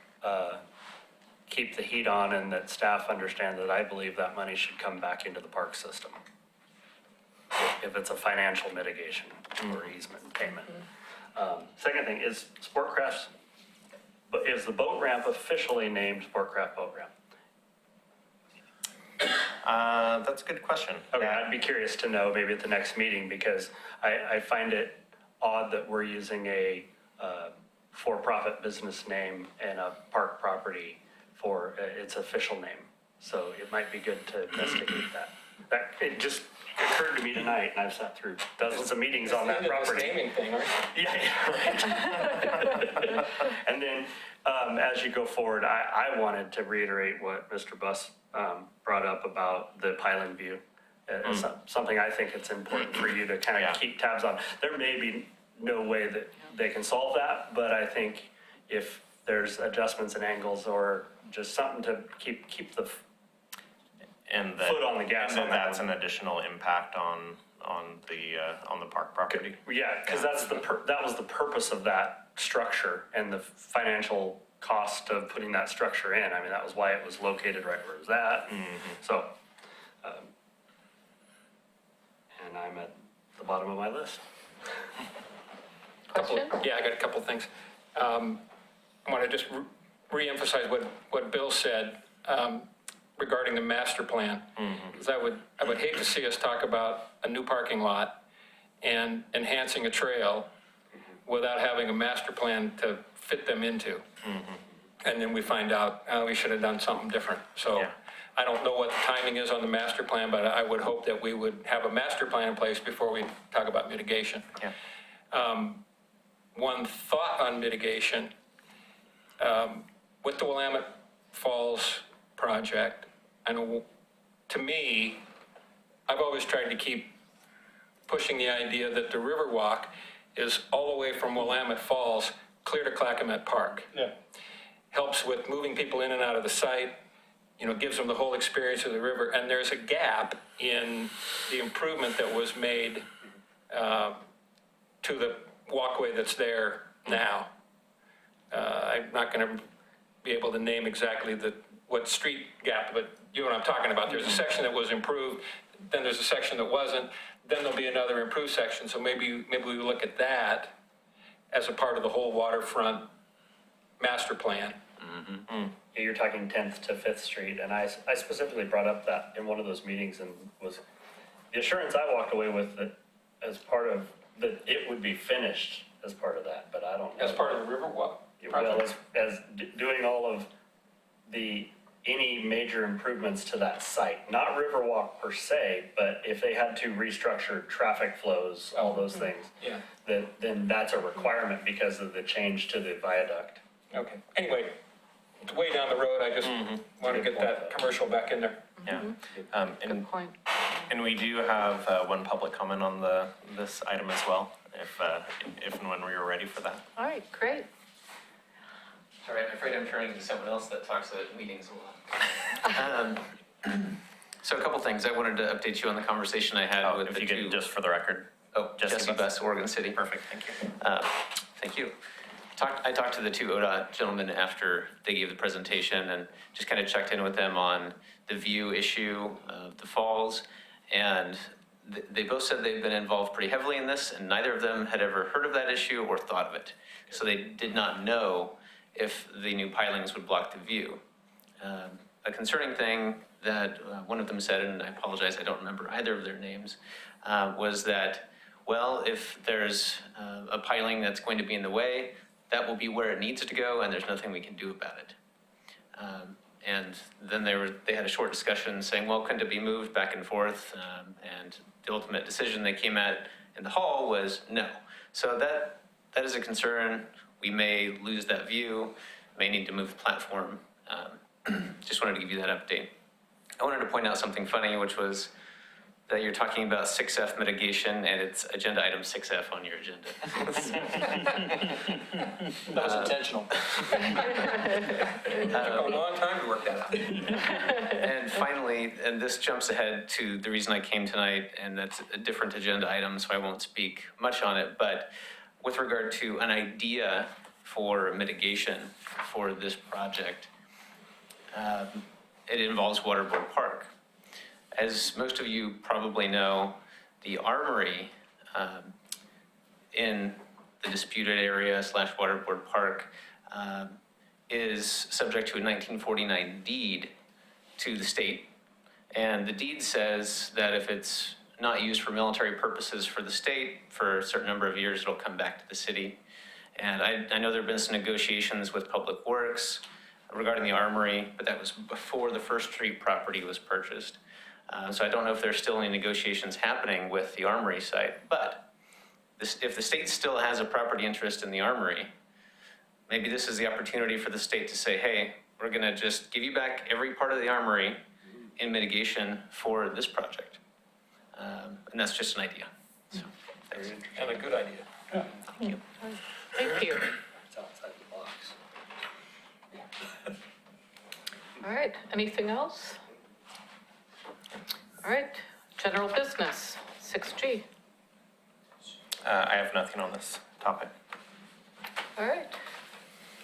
keep the heat on and that staff understand that I believe that money should come back into the park system, if it's a financial mitigation or easement payment. Second thing is Sportcraft's, but is the boat ramp officially named Sportcraft Boat Ramp? That's a good question. Okay, I'd be curious to know maybe at the next meeting, because I find it odd that we're using a for-profit business name and a park property for its official name. So it might be good to investigate that. It just occurred to me tonight, and I've sat through dozens of meetings on that property. Naming thing, right? Yeah, right. And then, as you go forward, I wanted to reiterate what Mr. Buss brought up about the Piling View. It's something I think it's important for you to kind of keep tabs on. There may be no way that they can solve that, but I think if there's adjustments and angles or just something to keep the foot on the gas on that that's one. an additional impact on the park property. Yeah, because that was the purpose of that structure and the financial cost of putting that structure in. I mean, that was why it was located right where it was at. So, and I'm at the bottom of my list. Question? Yeah, I got a couple things. I want to just reemphasize what Bill said regarding the master plan. Because I would hate to see us talk about a new parking lot and enhancing a trail without having a master plan to fit them into. And then we find out, we should have done something different. So Yeah. I don't know what the timing is on the master plan, but I would hope that we would have a master plan in place before we talk about mitigation. Yeah. One thought on mitigation, with the Willamette Falls project, I know, to me, I've always tried to keep pushing the idea that the Riverwalk is all the way from Willamette Falls clear to Clackamas Park. Yeah. Helps with moving people in and out of the site, gives them the whole experience of the river. And there's a gap in the improvement that was made to the walkway that's there now. I'm not going to be able to name exactly what street gap, but you know what I'm talking about. There's a section that was improved, then there's a section that wasn't, then there'll be another improved section. So maybe we look at that as a part of the whole waterfront master plan. You're talking 10th to 5th Street, and I specifically brought up that in one of those meetings, and was the assurance I walked away with that as part of, that it would be finished as part of that, but I don't know. As part of the Riverwalk Well, project. as doing all of any major improvements to that site, not Riverwalk per se, but if they had to restructure traffic flows, all those things, Yeah, then that's a requirement because of the change to the viaduct. okay. Anyway, it's way down the road. I just want to get that commercial back in there. Yeah. Good And, point. and we do have one public comment on this item as well, if and when we were ready for that. All right, great. Sorry, I'm afraid I'm turning to someone else that talks at meetings a lot. So a couple things. I wanted to update you on the conversation I had with If the you two. could, just for the record. Oh, Jesse Jesse Bus, Oregon City. Perfect, thank you. Thank you. I talked to the two ODOT gentlemen after they gave the presentation and just kind of checked in with them on the view issue of the falls. And they both said they've been involved pretty heavily in this, and neither of them had ever heard of that issue or thought of it. So they did not know if the new pilings would block the view. A concerning thing that one of them said, and I apologize, I don't remember either of their names, was that, well, if there's a piling that's going to be in the way, that will be where it needs to go, and there's nothing we can do about it. And then they had a short discussion saying, well, couldn't it be moved back and forth? And the ultimate decision they came at in the hall was no. So that is a concern. We may lose that view, may need to move the platform. Just wanted to give you that update. I wanted to point out something funny, which was that you're talking about 6F mitigation, and it's agenda item 6F on your agenda. That was intentional. It took a long time to work that out. And finally, and this jumps ahead to the reason I came tonight, and that's a different agenda item, so I won't speak much on it, but with regard to an idea for mitigation for this project, it involves Waterboard Park. As most of you probably know, the Armory in the disputed area / Waterboard Park is subject to a 1949 deed to the state. And the deed says that if it's not used for military purposes for the state for a certain number of years, it'll come back to the city. And I know there have been some negotiations with Public Works regarding the Armory, but that was before the First Street property was purchased. So I don't know if there's still any negotiations happening with the Armory site, but if the state still has a property interest in the Armory, maybe this is the opportunity for the state to say, hey, we're gonna just give you back every part of the Armory in mitigation for this project. And that's just an idea. So, thanks. And a good idea. Thank you. It's outside the box. All right, anything else? All right, general business, 6G. I have nothing on this topic. All right.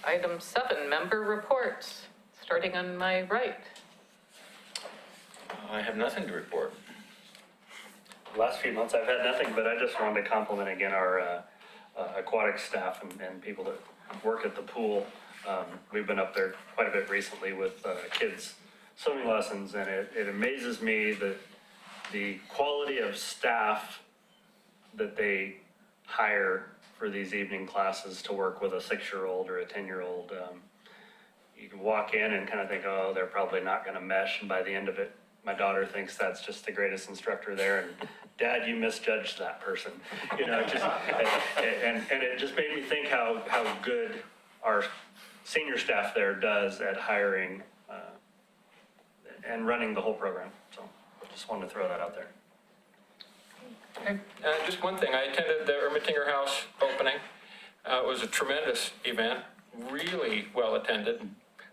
Item 7, member reports, starting on my right. I have nothing to report. Last few months, I've had nothing, but I just wanted to compliment again our aquatic staff and people that work at the pool. We've been up there quite a bit recently with kids' swimming lessons, and it amazes me that the quality of staff that they hire for these evening classes to work with a 6-year-old or a 10-year-old. You can walk in and kind of think, oh, they're probably not going to mesh, and by the end of it, my daughter thinks that's just the greatest instructor there, and Dad, you misjudged that person. You know, just, and it just made me think how good our senior staff there does at hiring and running the whole program. So just wanted to throw that out there. Just one thing, I attended the Ermitinger House opening. It was a tremendous event, really well attended.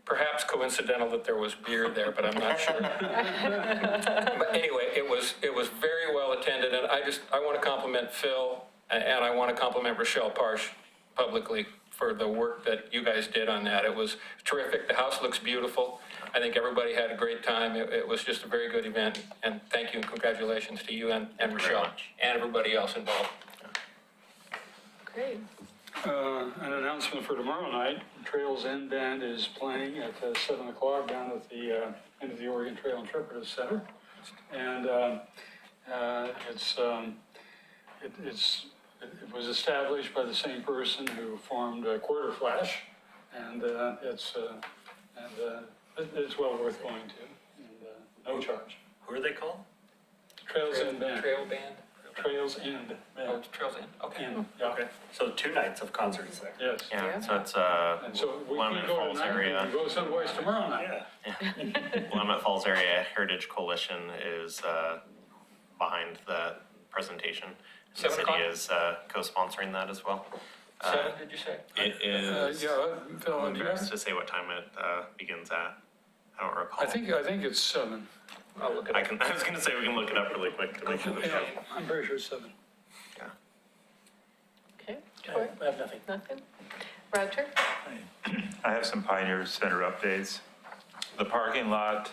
Perhaps coincidental that there was beer there, but I'm not sure. But anyway, it was very well attended, and I want to compliment Phil, and I want to compliment Rochelle Parsh publicly for the work that you guys did on that. It was terrific. The house looks beautiful. I think everybody had a great time. It was just a very good event, and thank you and congratulations to you and Rochelle and everybody else involved. Great. An announcement for tomorrow night, Trails End Band is playing at 7 o'clock down at the end of the Oregon Trail Interpretive Center. And it was established by the same person who formed Quarter Flash, and it's well worth going to, and no charge. Who are they called? Trails End Band. Trail band? Trails End Oh, Band. it's Trails End, okay. End, yeah. Okay, so 2 nights of concerts there. Yes. Yeah, so it's, And so we Willamette can go Falls tonight, we area. can go someplace tomorrow night. Yeah. Willamette Falls Area Heritage Coalition is behind that presentation. The 7 city o'clock? is co-sponsoring that as well. 7, did you say? It is, Yeah, Phil, I'm do you embarrassed have- to say what time it begins at. I don't recall. I think it's 7. I'll look it I up. was gonna say we can look it up really quick to make sure. Yeah, I'm pretty sure it's 7. Okay, Troy? I have nothing. Nothing? Roger? I have some Pioneer Center updates. The parking lot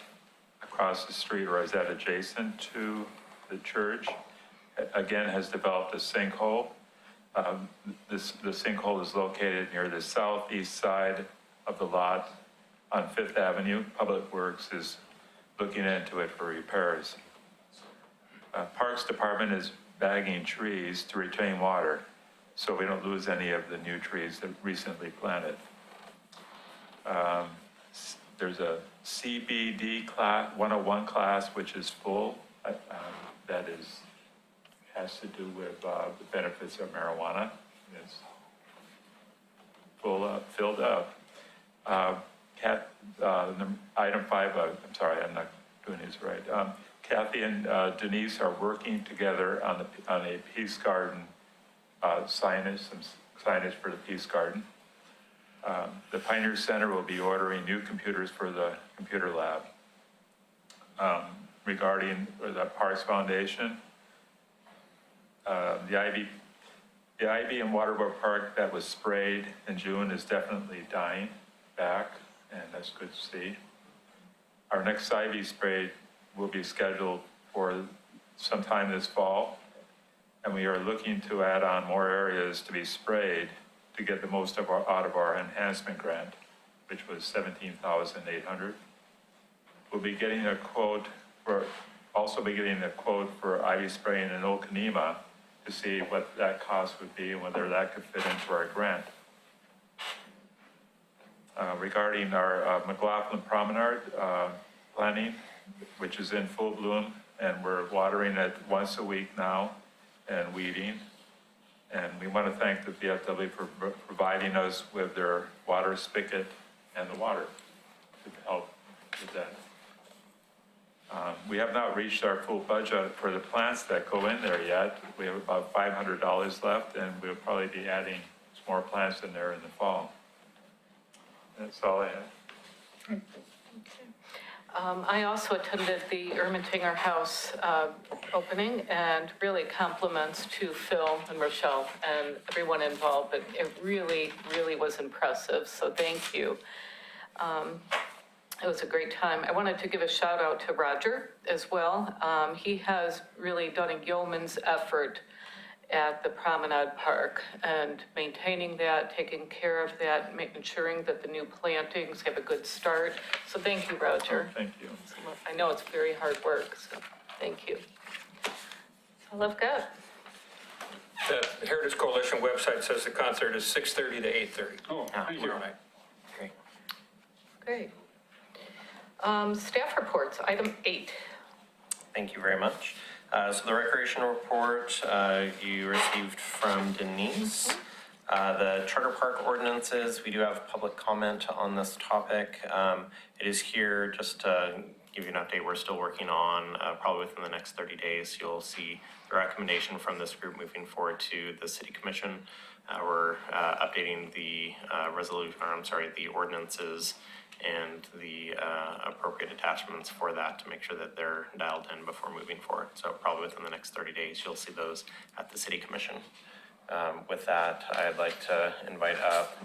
across the street, or is that adjacent to the church, again, has developed a sinkhole. The sinkhole is located near the southeast side of the lot on Fifth Avenue. Public Works is looking into it for repairs. Parks Department is bagging trees to retain water, so we don't lose any of the new trees that recently planted. There's a CBD class, 101 class, which is full. That has to do with the benefits of marijuana. It's filled up. Item 5, I'm sorry, I'm not doing these right. Kathy and Denise are working together on a Peace Garden signage, some signage for the Peace Garden. The Pioneer Center will be ordering new computers for the computer lab. Regarding the Parks Foundation, the ivy in Waterboro Park that was sprayed in June is definitely dying back, and that's good to see. Our next ivy spray will be scheduled for sometime this fall, and we are looking to add on more areas to be sprayed to get the most out of our enhancement grant, which was $17,800. We'll be getting a quote for ivy spraying in Okanema to see what that cost would be and whether that could fit into our grant. Regarding our McLaughlin Promenade planning, which is in full bloom, and we're watering it once a week now and weeding. And we want to thank the VFW for providing us with their water spigot and the water to help with that. We have not reached our full budget for the plants that go in there yet. We have about $500 left, and we'll probably be adding some more plants in there in the fall. That's all I have. I also attended the Ermentinger House opening, and really compliments to Phil and Rochelle and everyone involved. But it really, really was impressive, so thank you. It was a great time. I wanted to give a shout out to Roger as well. He has really done a yeoman's effort at the Promenade Park and maintaining that, taking care of that, ensuring that the new plantings have a good start. So thank you, Roger. Thank you. I know it's very hard work, so thank you. That's all I've got. The Heritage Coalition website says the concert is 6:30 to 8:30. Oh, thank you. Tomorrow night. Great. Staff reports, item 8. Thank you very much. So the recreation report you received from Denise. The charter park ordinances, we do have public comment on this topic. It is here just to give you an update. We're still working on, probably within the next 30 days, you'll see the recommendation from this group moving forward to the city commission. We're updating the the ordinances and the appropriate attachments for that to make sure that they're dialed in before moving forward. So probably within the next 30 days, you'll see those at the city commission. With that, I'd like to invite up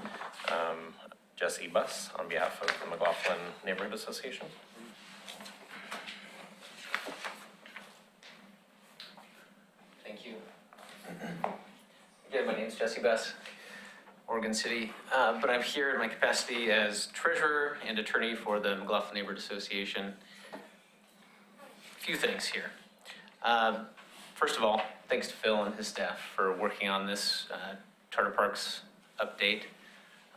Jesse Buss on behalf of the McLaughlin Neighborhood Association. Thank you. Again, my name's Jesse Buss, Oregon City, but I'm here in my capacity as treasurer and attorney for the McLaughlin Neighborhood Association. A few things here. First of all, thanks to Phil and his staff for working on this Charter Parks update.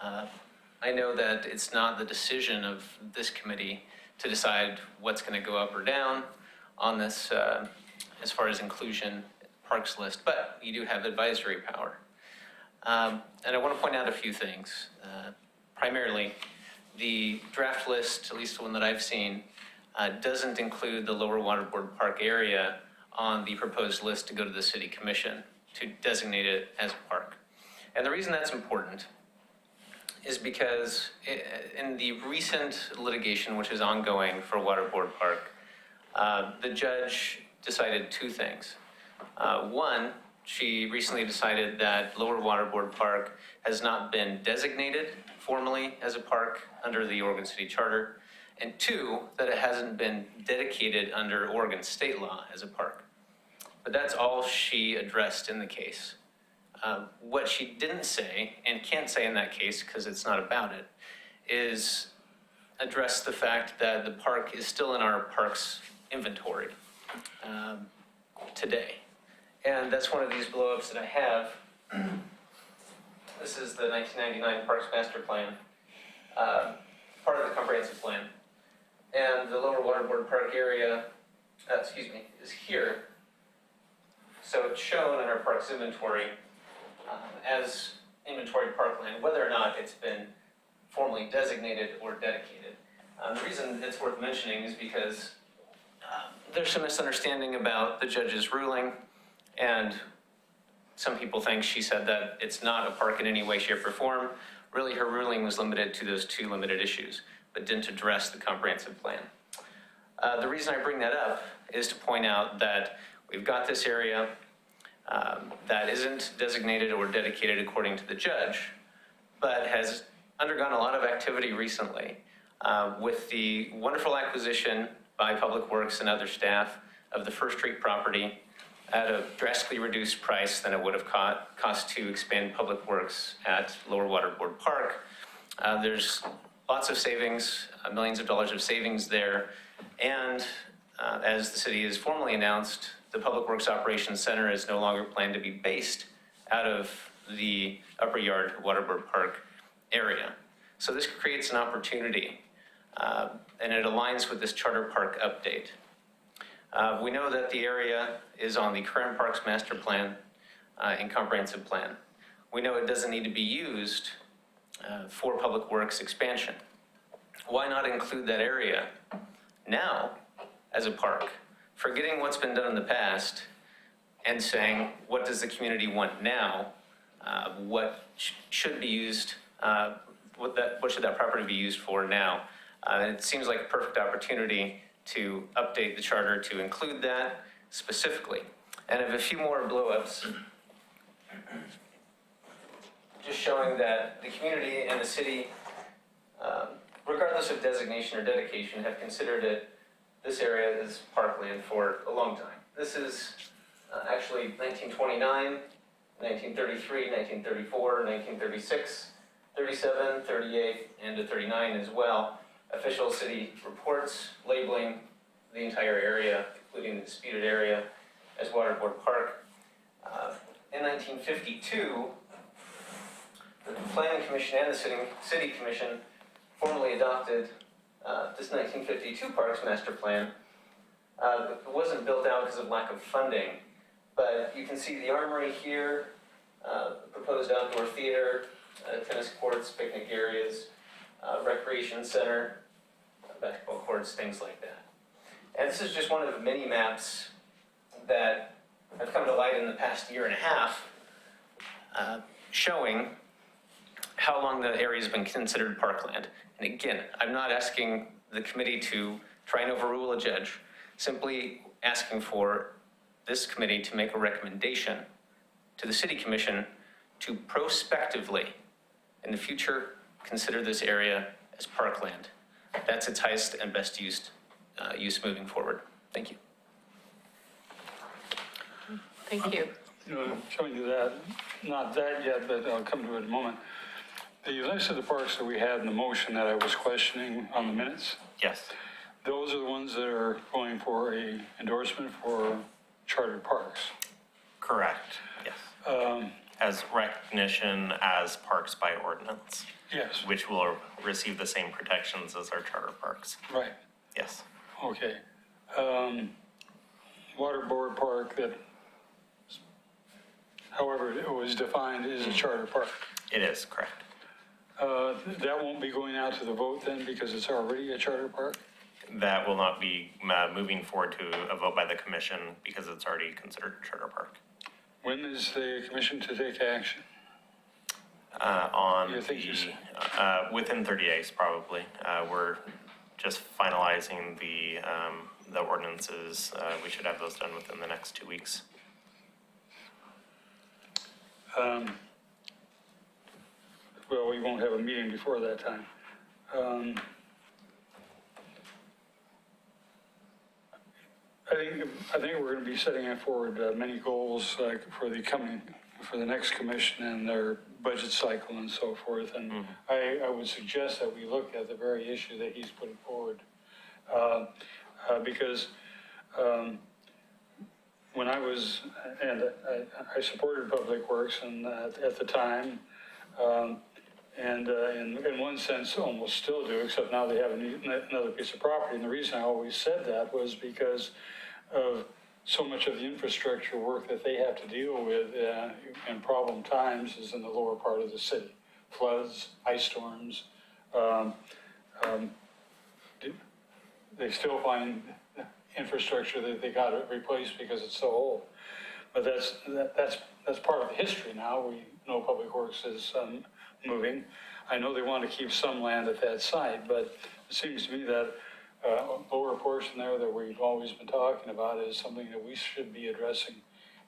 I know that it's not the decision of this committee to decide what's going to go up or down on this as far as inclusion parks list, but you do have advisory power. And I want to point out a few things. Primarily, the draft list, at least the one that I've seen, doesn't include the Lower Waterboard Park area on the proposed list to go to the city commission to designate it as a park. And the reason that's important is because in the recent litigation, which is ongoing for Waterboard Park, the judge decided two things. One, she recently decided that Lower Waterboard Park has not been designated formally as a park under the Oregon City Charter, and two, that it hasn't been dedicated under Oregon state law as a park. But that's all she addressed in the case. What she didn't say, and can't say in that case because it's not about it, is address the fact that the park is still in our parks inventory today. And that's one of these blow-ups that I have. This is the 1999 Parks Master Plan, part of the comprehensive plan. And the Lower Waterboard Park area, is here. So it's shown in our parks inventory as inventory parkland, whether or not it's been formally designated or dedicated. The reason it's worth mentioning is because there's some misunderstanding about the judge's ruling. And some people think she said that it's not a park in any way, shape, or form. Really, her ruling was limited to those two limited issues, but didn't address the comprehensive plan. The reason I bring that up is to point out that we've got this area that isn't designated or dedicated according to the judge, but has undergone a lot of activity recently with the wonderful acquisition by Public Works and other staff of the First Street property at a drastically reduced price than it would have cost to expand Public Works at Lower Waterboard Park. There's lots of savings, millions of dollars of savings there. And as the city has formally announced, the Public Works Operations Center is no longer planned to be based out of the Upper Yard Waterboard Park area. So this creates an opportunity, and it aligns with this charter park update. We know that the area is on the current Parks Master Plan and Comprehensive Plan. We know it doesn't need to be used for Public Works expansion. Why not include that area now as a park, forgetting what's been done in the past and saying, what does the community want now? What should be used, what should that property be used for now? And it seems like a perfect opportunity to update the charter to include that specifically. And I have a few more blow-ups, just showing that the community and the city, regardless of designation or dedication, have considered this area as parkland for a long time. This is actually 1929, 1933, 1934, 1936, 37, 38, and to 39 as well. Official city reports labeling the entire area, including the disputed area, as Waterboard Park. In 1952, the Planning Commission and the City Commission formally adopted this 1952 Parks Master Plan. It wasn't built out because of lack of funding, but you can see the armory here, proposed outdoor theater, tennis courts, picnic areas, recreation center, basketball courts, things like that. And this is just one of the many maps that have come to light in the past year and a half, showing how long the area has been considered parkland. And again, I'm not asking the committee to try and overrule a judge, simply asking for this committee to make a recommendation to the City Commission to prospectively, in the future, consider this area as parkland. That's its highest and best use moving forward. Thank you. Thank you. You know, coming to that, not that yet, but I'll come to it in a moment. The list of the parks that we had in the motion that I was questioning on the minutes, Yes. those are the ones that are going for a endorsement for charter parks. Correct, yes. As recognition as parks by ordinance, Yes, which will receive the same protections as our charter parks. right, Yes, okay. Waterboard Park, that, however it was defined, is a charter park. it is, correct. That won't be going out to the vote then because it's already a charter park? That will not be moving forward to a vote by the commission because it's already considered a charter park. When is the commission to take action? On You think you said- within 30 days, probably. We're just finalizing the ordinances. We should have those done within the next 2 weeks. Well, we won't have a meeting before that time. I think we're going to be setting forward many goals like for the next commission and their budget cycle and so forth. And I would suggest that we look at the very issue that he's putting forward. Because when I was, and I supported Public Works and at the time, and in one sense almost still do, except now they have another piece of property. And the reason I always said that was because of so much of the infrastructure work that they have to deal with in problem times is in the lower part of the city. Floods, ice storms. They still find infrastructure that they got to replace because it's so old. But that's part of the history now. We know Public Works is moving. I know they want to keep some land at that site, but it seems to me that lower portion there that we've always been talking about is something that we should be addressing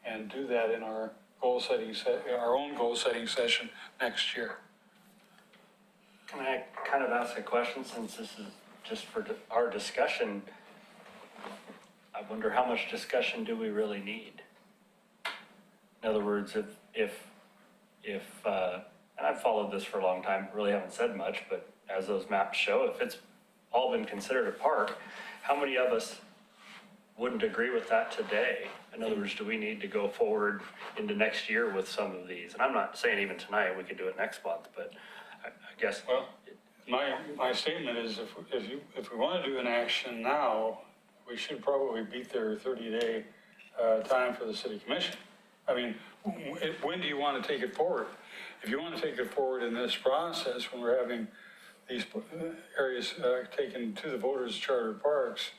and do that in our our own goal setting session next year. Can I kind of ask a question since this is just for our discussion? I wonder how much discussion do we really need? In other words, if and I've followed this for a long time, really haven't said much, but as those maps show, if it's all been considered a park, how many of us wouldn't agree with that today? In other words, do we need to go forward into next year with some of these? And I'm not saying even tonight, we could do it next month, but I guess. Well, my statement is if we want to do an action now, we should probably beat their 30-day time for the city commission. I mean, when do you want to take it forward? If you want to take it forward in this process, when we're having these areas taken to the voters as charter parks,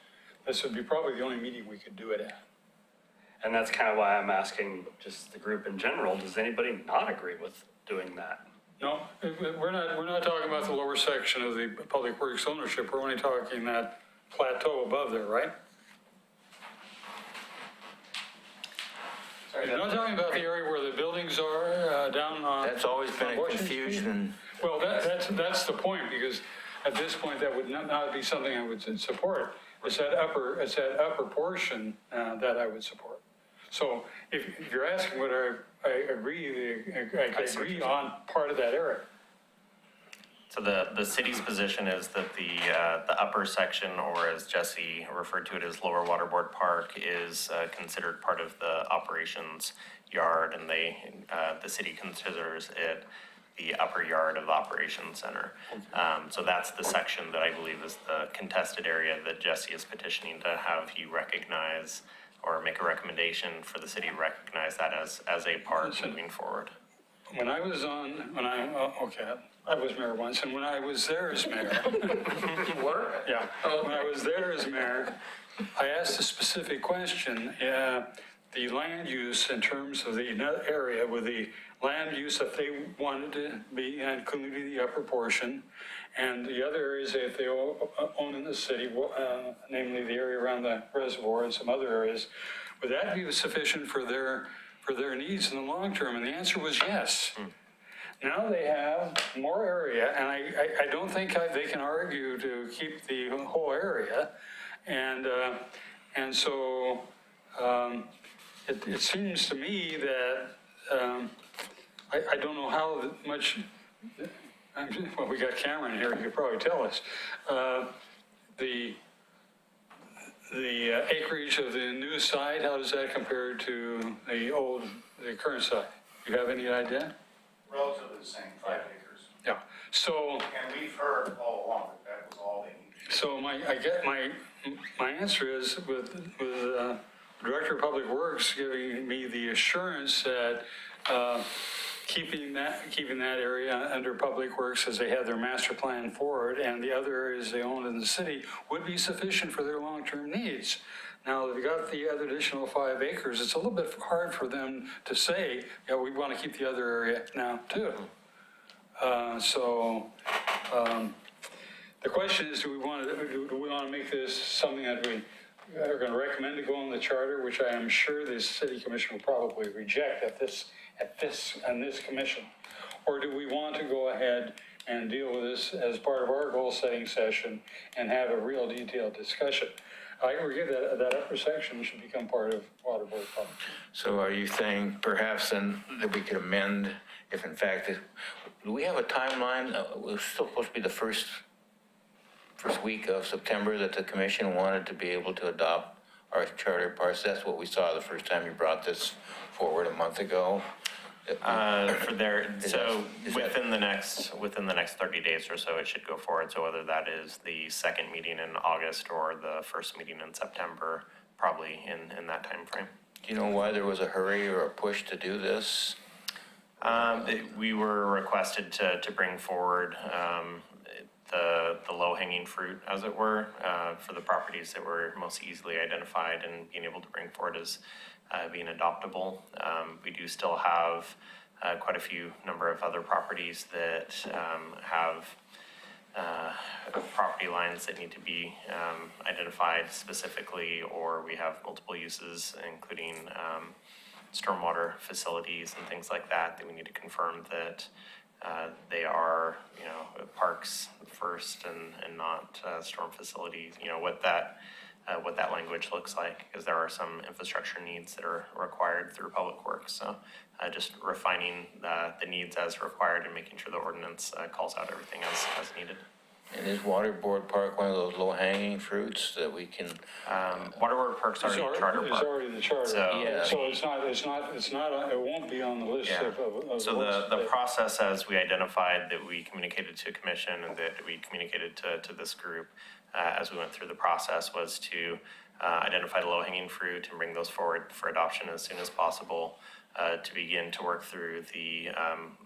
this would be probably the only meeting we could do it at. And that's kind of why I'm asking just the group in general, does anybody not agree with doing that? No, we're not talking about the lower section of the Public Works ownership. We're only talking that plateau above there, right? You're not talking about the area where the buildings are, down on. That's always been on a Washington confusion. Street? Well, that's the point, because at this point, that would not be something I would support. It's that upper portion that I would support. So if you're asking whether I agree, I agree on part of that area. So the city's position is that the upper section, or as Jesse referred to it as Lower Waterboard Park, is considered part of the operations yard, and the city considers it the upper yard of the operations center. So that's the section that I believe is the contested area that Jesse is petitioning to have you recognize or make a recommendation for the city to recognize that as a park moving forward. When I was I was mayor once, and when I was there as mayor. You were? Yeah, when I was there as mayor, I asked a specific question, the land use in terms of the area with the land use, if they wanted to be including the upper portion, and the other areas if they own in the city, namely the area around the reservoir and some other areas, would that be sufficient for their needs in the long term? And the answer was yes. Now they have more area, and I don't think they can argue to keep the whole area. And so it seems to me that I don't know how much, well, we got Cameron here, he could probably tell us. The acreage of the new site, how does that compare to the current site? Do you have any idea? Relatively the same, 5 acres. Yeah, so, And we've heard all along that was all they needed. so my answer is with Director of Public Works giving me the assurance that, keeping that area under Public Works as they have their master plan forward, and the other areas they own in the city would be sufficient for their long-term needs. Now, they've got the other additional 5 acres. It's a little bit hard for them to say, yeah, we want to keep the other area now too. The question is, do we want to make this something that we are going to recommend to go on the charter, which I am sure the city commission will probably reject at this commission? Or do we want to go ahead and deal with this as part of our goal setting session and have a real detailed discussion? I agree that upper section should become part of Waterboard Park. So are you saying perhaps then that we could amend, if in fact, do we have a timeline? It was still supposed to be the first week of September that the commission wanted to be able to adopt our charter parks. That's what we saw the first time you brought this forward a month ago. Within the next 30 days or so, it should go forward. So whether that is the second meeting in August or the first meeting in September, probably in that time frame. Do you know why there was a hurry or a push to do this? We were requested to bring forward the low-hanging fruit, as it were, for the properties that were most easily identified and being able to bring forward as being adoptable. We do still have quite a few number of other properties that have property lines that need to be identified specifically, or we have multiple uses, including stormwater facilities and things like that we need to confirm that they are, parks first and not storm facilities, what that language looks like, because there are some infrastructure needs that are required through Public Works. So just refining the needs as required and making sure the ordinance calls out everything as needed. And is Waterboard Park one of those low-hanging fruits that we can? Waterboard Park's already a charter park. It's already the charter. So- Yeah. So it's not, it won't be on the list Yeah. of. So the process, as we identified, that we communicated to commission and that we communicated to this group as we went through the process, was to identify the low-hanging fruit and bring those forward for adoption as soon as possible, to begin to work through the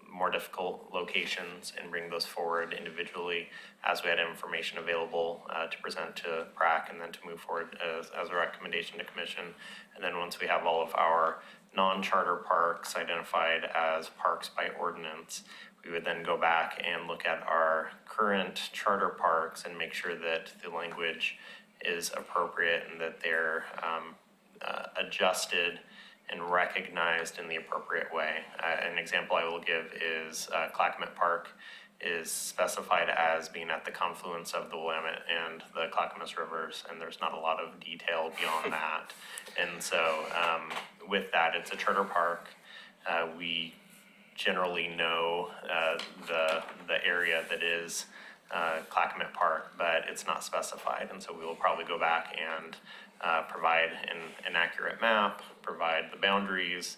more difficult locations and bring those forward individually as we had information available to present to PRAC, and then to move forward as a recommendation to commission. And then once we have all of our non-charter parks identified as parks by ordinance, we would then go back and look at our current charter parks and make sure that the language is appropriate and that they're adjusted and recognized in the appropriate way. An example I will give is Clackamas Park is specified as being at the confluence of the Willamette and the Clackamas rivers, and there's not a lot of detail beyond that. And so with that, it's a charter park. We generally know the area that is Clackamas Park, but it's not specified. And so we will probably go back and provide an accurate map, provide the boundaries,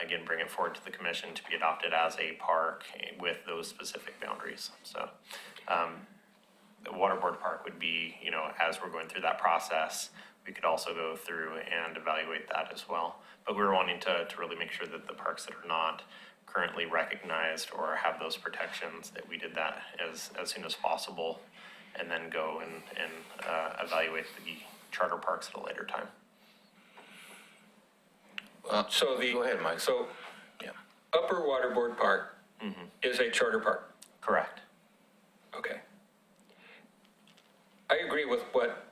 again, bring it forward to the commission to be adopted as a park with those specific boundaries. So the Waterboard Park would be, you know, as we're going through that process, we could also go through and evaluate that as well. But we're wanting to really make sure that the parks that are not currently recognized or have those protections, that we did that as soon as possible, and then go and evaluate the charter parks at a later time. So Go ahead, Mike. So Yeah. Upper Waterboard Park is a charter park. Correct. Okay. I agree with what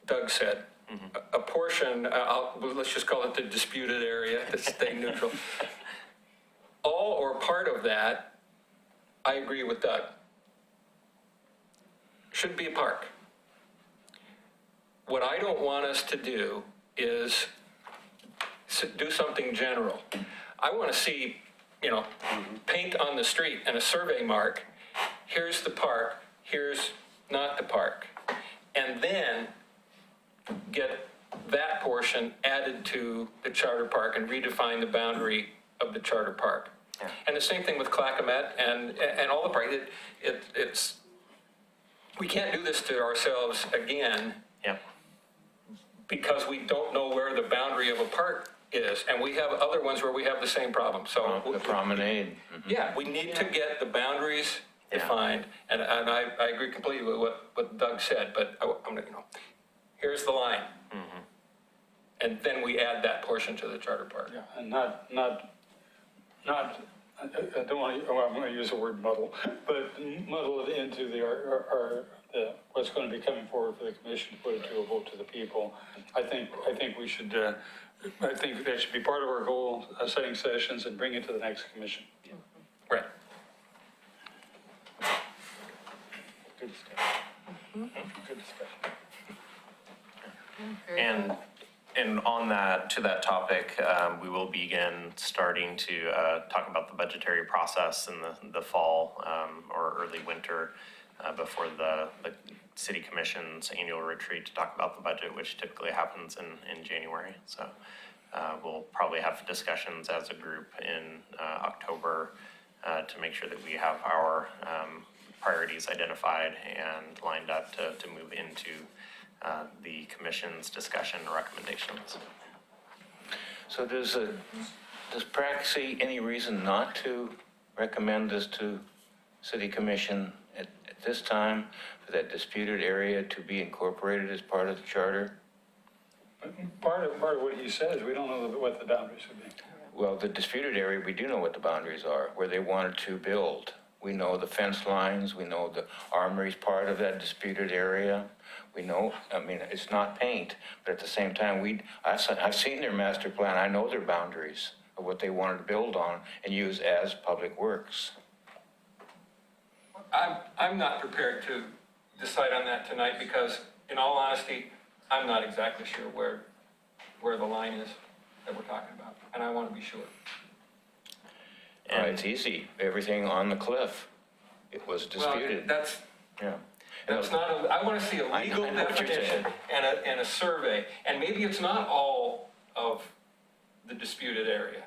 Doug said. A portion, let's just call it the disputed area, to stay neutral. All or part of that, I agree with Doug. Should be a park. What I don't want us to do is do something general. I want to see, you know, paint on the street and a survey mark, here's the park, here's not the park. And then get that portion added to the charter park and redefine the boundary of the charter park. Yeah. And the same thing with Clackamas and all the parks. It's, we can't do this to ourselves again Yeah. because we don't know where the boundary of a park is. And we have other ones where we have the same problem. So The promenade. yeah, we need to get the boundaries Yeah. defined, and I agree completely with what Doug said, but I'm gonna, you know, here's the line. And then we add that portion to the charter park. Yeah, and not, I don't want to, I'm going to use the word muddle, but muddle it into what's going to be coming forward for the commission to put it to a vote to the people. I think we should, I think that should be part of our goal setting sessions and bring it to the next commission. Right. Good discussion. Good discussion. And on that, to that topic, we will begin starting to talk about the budgetary process in the fall or early winter before the city commission's annual retreat to talk about the budget, which typically happens in January. So we'll probably have discussions as a group in October to make sure that we have our priorities identified and lined up to move into the commission's discussion and recommendations. So does PRAC see any reason not to recommend this to city commission at this time for that disputed area to be incorporated as part of the charter? Part of what he says, we don't know what the boundaries would be. Well, the disputed area, we do know what the boundaries are, where they wanted to build. We know the fence lines, we know the armory's part of that disputed area. We know, I mean, it's not paint, but at the same time, I've seen their master plan, I know their boundaries of what they wanted to build on and use as public works. I'm not prepared to decide on that tonight because, in all honesty, I'm not exactly sure where the line is that we're talking about, and I want to be sure. It's easy, everything on the cliff, it was disputed, Well, yeah. that's not, I want to see a I legal know what you're definition saying. and a survey, and maybe it's not all of the disputed area.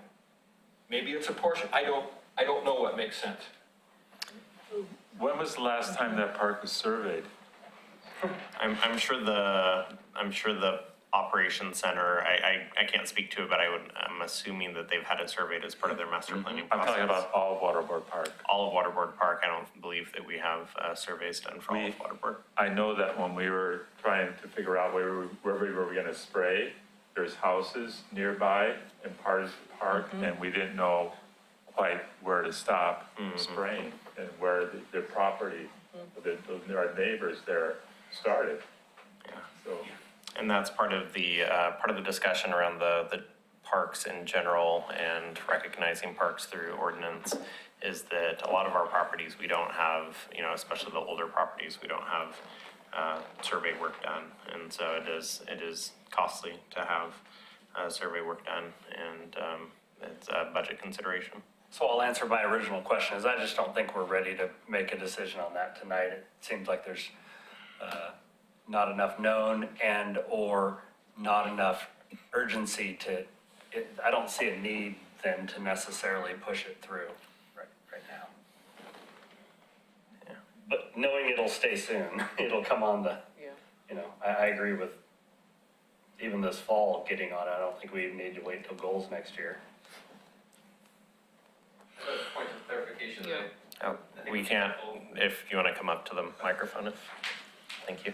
Maybe it's a portion, I don't know what makes sense. When was the last time that park was surveyed? I'm sure the operations center, I can't speak to it, but I'm assuming that they've had it surveyed as part of their master planning I'm process. talking about all of Waterboard Park. All of Waterboard Park, I don't believe that we have surveys done for all of Waterboard. I know that when we were trying to figure out where we were gonna spray, there's houses nearby and part of the park, and we didn't know quite where to stop spraying and where the property, our neighbors there started. So, And that's part of the discussion around the parks in general and recognizing parks through ordinance is that a lot of our properties, we don't have, you know, especially the older properties, we don't have survey work done. And so it is costly to have survey work done, and it's a budget consideration. So I'll answer my original question, is I just don't think we're ready to make a decision on that tonight. It seems like there's not enough known and/or not enough urgency I don't see a need then to necessarily push it through right now. Yeah. But knowing it'll stay soon, it'll come on Yeah. you know, I agree with even this fall getting on it. I don't think we need to wait till goals next year. Point of clarification, Yeah. Oh, we can't, if you want to come up to the microphone, thank you.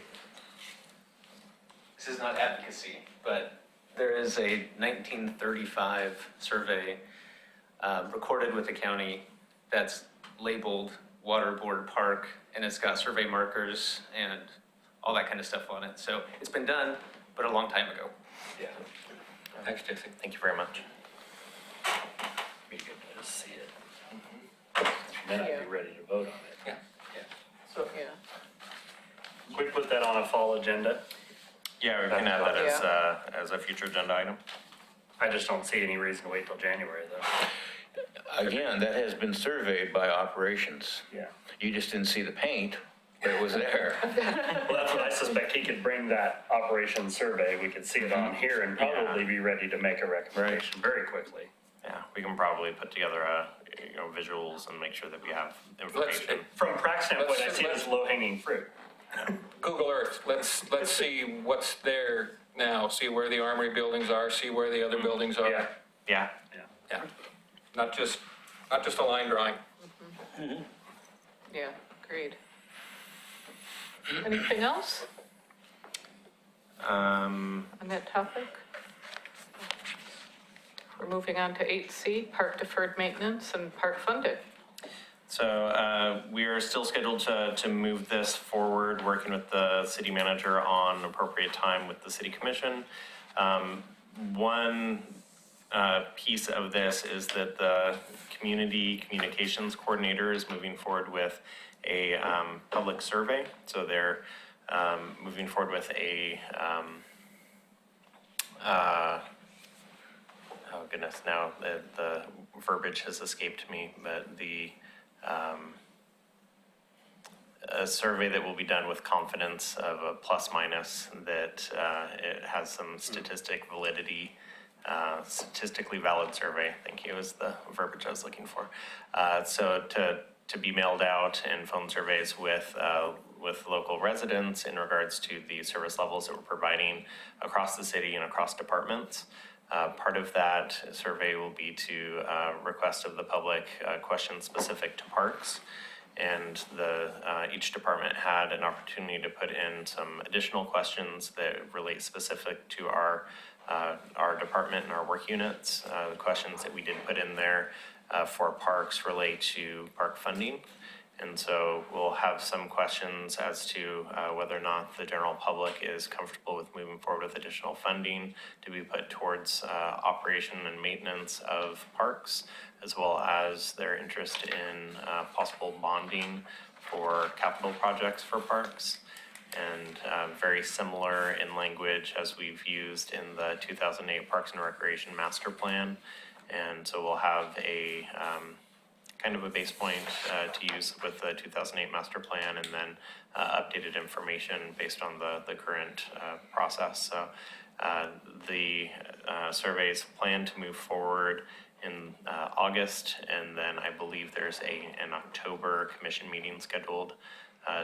this is not advocacy, but There is a 1935 survey recorded with the county that's labeled Waterboard Park, and it's got survey markers and all that kind of stuff on it. So it's been done, but a long time ago. Yeah. Thanks, Jesse. Thank you very much. Be good to just see it. Then I'd be ready to vote on it. So, yeah. Can we put that on a fall agenda? Yeah, we can add that as a future agenda item. I just don't see any reason to wait till January though. Again, that has been surveyed by operations. Yeah. You just didn't see the paint, but it was there. Well, that's what I suspect. He could bring that operations survey. We could see it on here and probably be ready to make a recommendation very quickly. Yeah, we can probably put together visuals and make sure that we have information. From Prac standpoint, I see it as low hanging fruit. Google Earth, let's see what's there now, see where the Armory buildings are, see where the other buildings are. Yeah. Yeah, Yeah. Not just a line drawing. Yeah, agreed. Anything else on that topic? We're moving on to 8C, park deferred maintenance and park funded. so we are still scheduled to move this forward, working with the city manager on appropriate time with the city commission. One piece of this is that the community communications coordinator is moving forward with a public survey. So they're moving forward with a, oh goodness, now the verbiage has escaped me, but a survey that will be done with confidence of a plus minus, that it has some statistic validity, statistically valid survey, thank you, is the verbiage I was looking for. So to be mailed out in phone surveys with local residents in regards to the service levels that we're providing across the city and across departments. Part of that survey will be to request of the public questions specific to parks. And each department had an opportunity to put in some additional questions that relate specific to our department and our work units. The questions that we did put in there for parks relate to park funding. And so we'll have some questions as to whether or not the general public is comfortable with moving forward with additional funding to be put towards operation and maintenance of parks, as well as their interest in possible bonding for capital projects for parks. And very similar in language as we've used in the 2008 Parks and Recreation Master Plan. And so we'll have a kind of a base point to use with the 2008 master plan, and then updated information based on the current process. So the surveys plan to move forward in August, and then I believe there's an October commission meeting scheduled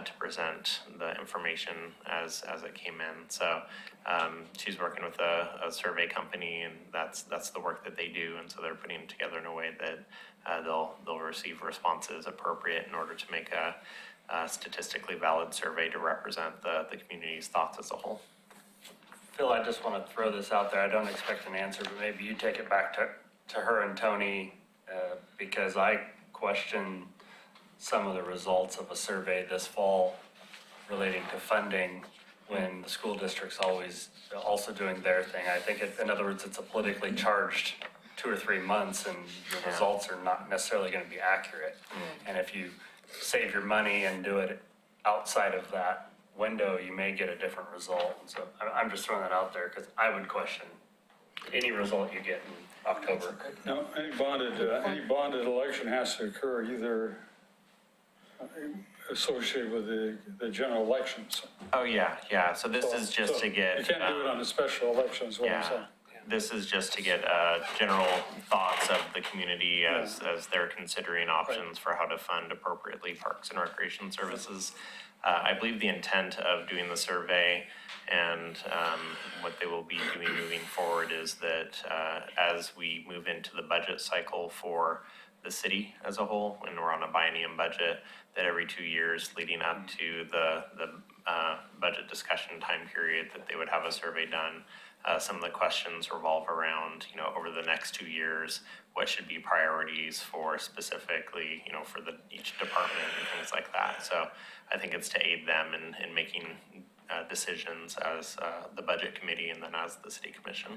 to present the information as it came in. So she's working with a survey company, and that's the work that they do. And so they're putting it together in a way that they'll receive responses appropriate in order to make a statistically valid survey to represent the community's thoughts as a whole. Phil, I just want to throw this out there. I don't expect an answer, but maybe you take it back to her and Tony because I question some of the results of a survey this fall relating to funding when the school district's always also doing their thing. I think, in other words, it's a politically charged 2 or 3 months and the results are not necessarily going to be accurate. And if you save your money and do it outside of that window, you may get a different result. And so I'm just throwing that out there because I would question any result you get in October. Now, any bonded election has to occur either associated with the general elections. Oh, yeah, so this is just to get. You can't do it on a special election, is what I'm saying. This is just to get general thoughts of the community as they're considering options for how to fund appropriately parks and recreation services. I believe the intent of doing the survey and what they will be doing moving forward is that as we move into the budget cycle for the city as a whole, and we're on a biennium budget, that every 2 years leading up to the budget discussion time period, that they would have a survey done. Some of the questions revolve around, over the next 2 years, what should be priorities for specifically, for each department and things like that. So I think it's to aid them in making decisions as the budget committee and then as the city commission.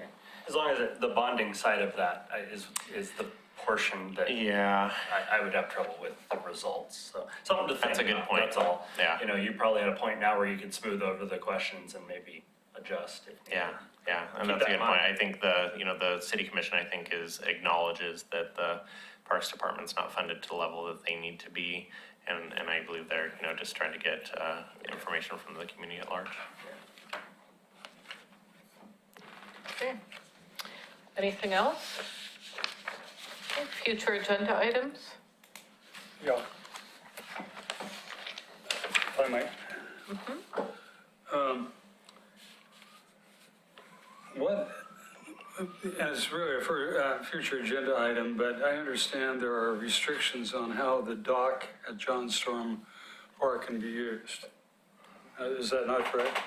As long as the bonding side of that is the portion that I would have trouble with the results. So something to think That's a good about, point. that's all. Yeah. You probably at a point now where you can smooth over the questions and maybe adjust. If needed. Yeah, and Keep that's a that in good point. mind. I think the city commission, I think, acknowledges that the Parks Department's not funded to the level that they need to be. And I believe they're, just trying to get information from the community at large. Okay. Anything else? Okay, future agenda items? Yeah. If I might. And it's really a future agenda item, but I understand there are restrictions on how the dock at John Storm Park can be used. Is that not correct?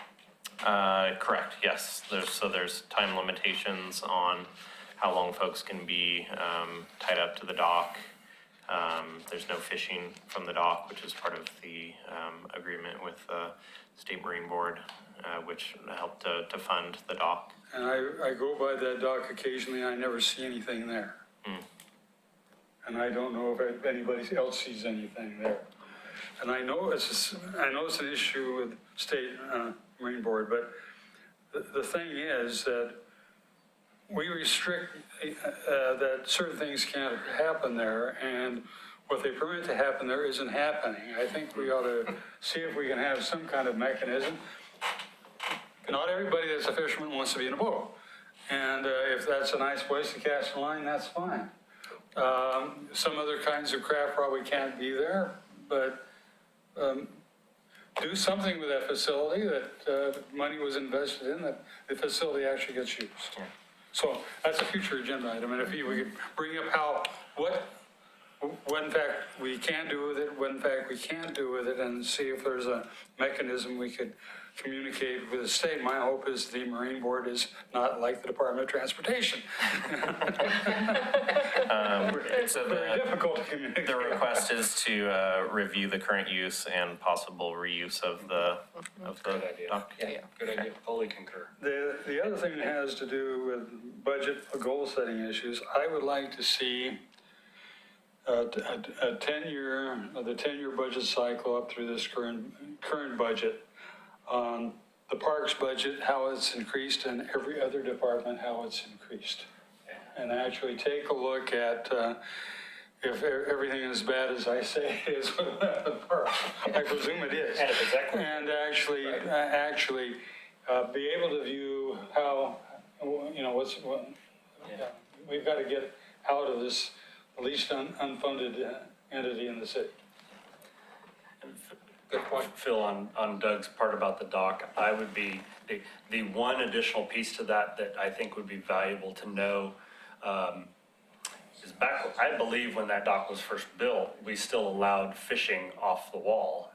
Correct, yes. There's time limitations on how long folks can be tied up to the dock. There's no fishing from the dock, which is part of the agreement with the State Marine Board, which helped to fund the dock. And I go by that dock occasionally, and I never see anything there. And I don't know if anybody else sees anything there. And I know it's an issue with State Marine Board, but the thing is that we restrict that certain things can't happen there, and what they permit to happen there isn't happening. I think we ought to see if we can have some kind of mechanism. Not everybody that's a fisherman wants to be in a boat. And if that's a nice place to cast a line, that's fine. Some other kinds of craft probably can't be there, but do something with that facility that money was invested in, that the facility actually gets used. So that's a future agenda item, and if we could bring up what in fact we can do with it, what in fact we can't do with it, and see if there's a mechanism we could communicate with the state. My hope is the Marine Board is not like the Department of Transportation. So Very difficult to communicate. the request is to review the current use and possible reuse of the Good idea. dock. Good idea. Fully concur. The other thing has to do with budget goal-setting issues. I would like to see the 10-year budget cycle up through this current budget. The parks budget, how it's increased, and every other department, how it's increased. And actually take a look at if everything is as bad as I say it is with the parks. I presume it is. And if it's equity. And actually be able to view how, we've got to get out of this least unfunded entity in the city. Good point, Phil, on Doug's part about the dock. I would be, the one additional piece to that I think would be valuable to know is back, I believe when that dock was first built, we still allowed fishing off the wall.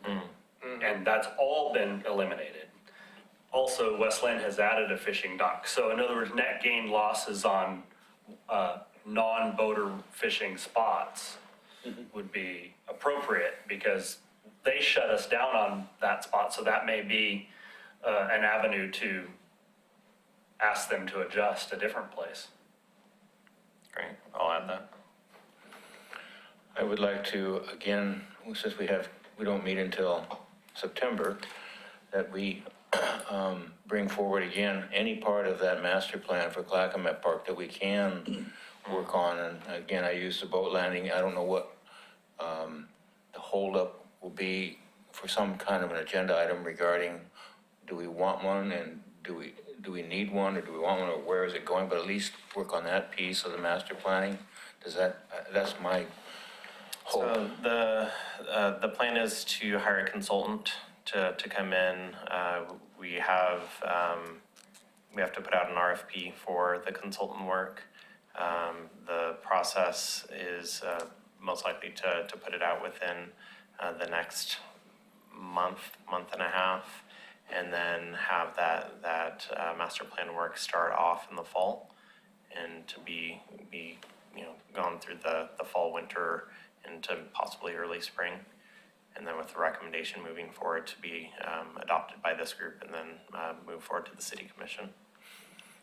And that's all been eliminated. Also, Westland has added a fishing dock. So in other words, net gain losses on non-boater fishing spots would be appropriate, because they shut us down on that spot, so that may be an avenue to ask them to adjust a different place. Great, I'll add that. I would like to, again, since we don't meet until September, that we bring forward again any part of that master plan for Clackamas Park that we can work on. And again, I used the boat landing. I don't know what the holdup will be for some kind of an agenda item regarding, do we want one, and do we need one, or do we want one, or where is it going? But at least work on that piece of the master planning. That's my hope. So the plan is to hire a consultant to come in. We have to put out an RFP for the consultant work. The process is most likely to put it out within the next month and a half, and then have that master plan work start off in the fall, and to be gone through the fall, winter, into possibly early spring, and then with the recommendation moving forward to be adopted by this group, and then move forward to the city commission.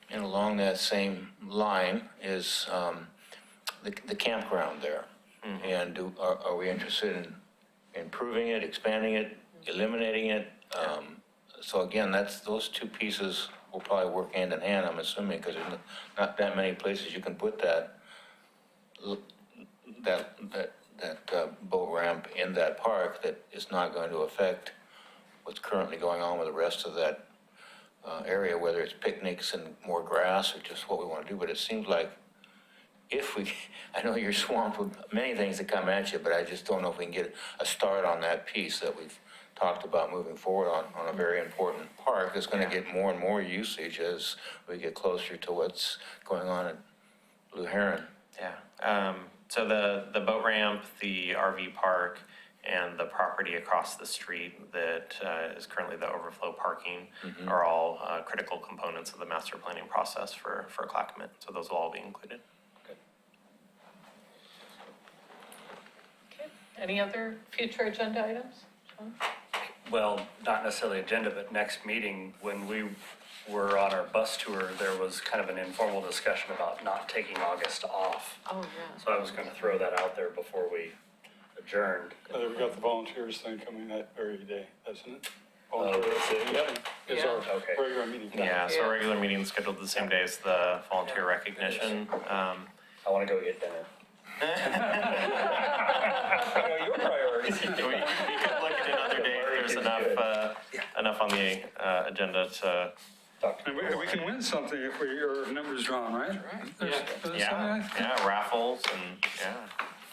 And along that same line is the campground there. And are we interested in improving it, expanding it, eliminating it? So again, those two pieces will probably work hand in hand, I'm assuming, because there's not that many places you can put that boat ramp in that park that is not going to affect what's currently going on with the rest of that area, whether it's picnics and more grass or just what we want to do. But it seems like I know you're swamped with many things that come at you, but I just don't know if we can get a start on that piece that we've talked about moving forward on a very important park that's going to get more and more usage as we get closer to what's going on at Blue Heron. Yeah. So the boat ramp, the RV park, and the property across the street that is currently the overflow parking are all critical components of the master planning process for Clackamas. So those will all be included. Okay, any other future agenda items? John? Well, not necessarily agenda, but next meeting, when we were on our bus tour, there was kind of an informal discussion about not taking August off. Oh, yeah. So I was going to throw that out there before we adjourned. We've got the volunteers thing coming that very day, hasn't it? Oh, Volunteers, is our Okay. regular meeting. Yeah, so Yeah. regular meeting's scheduled the same day as the volunteer recognition. I want to go get dinner. I know your priorities. We could look at another day if there's enough on the agenda to, And we can win something if our numbers drawn, right? There's yeah, raffles and,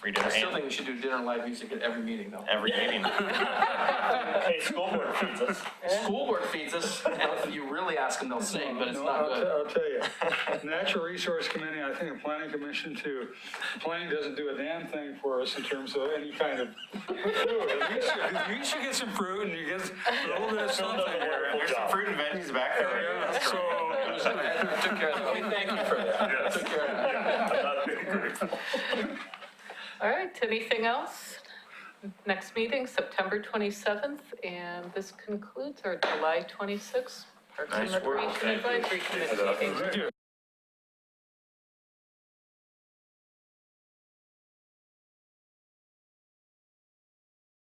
free dinner I still and think we should do dinner and live music at every meeting, though. every meeting. Hey, school board feeds us. School board feeds us, and if you really ask them, they'll sing, but it's No, not good. I'll tell you, Natural Resource Committee, I think the Planning Commission too. Planning doesn't do a damn thing for us in terms of any kind of food. You should get some fruit and you get a little bit of something here. There's some fruit and veggies back there. Yeah, so, Took care of that. We thank you for that. Took care of that. All right, anything else? Next meeting, September 27th, and this concludes our July 26th Parks and Nice work. Recreation Advisory Committee meeting.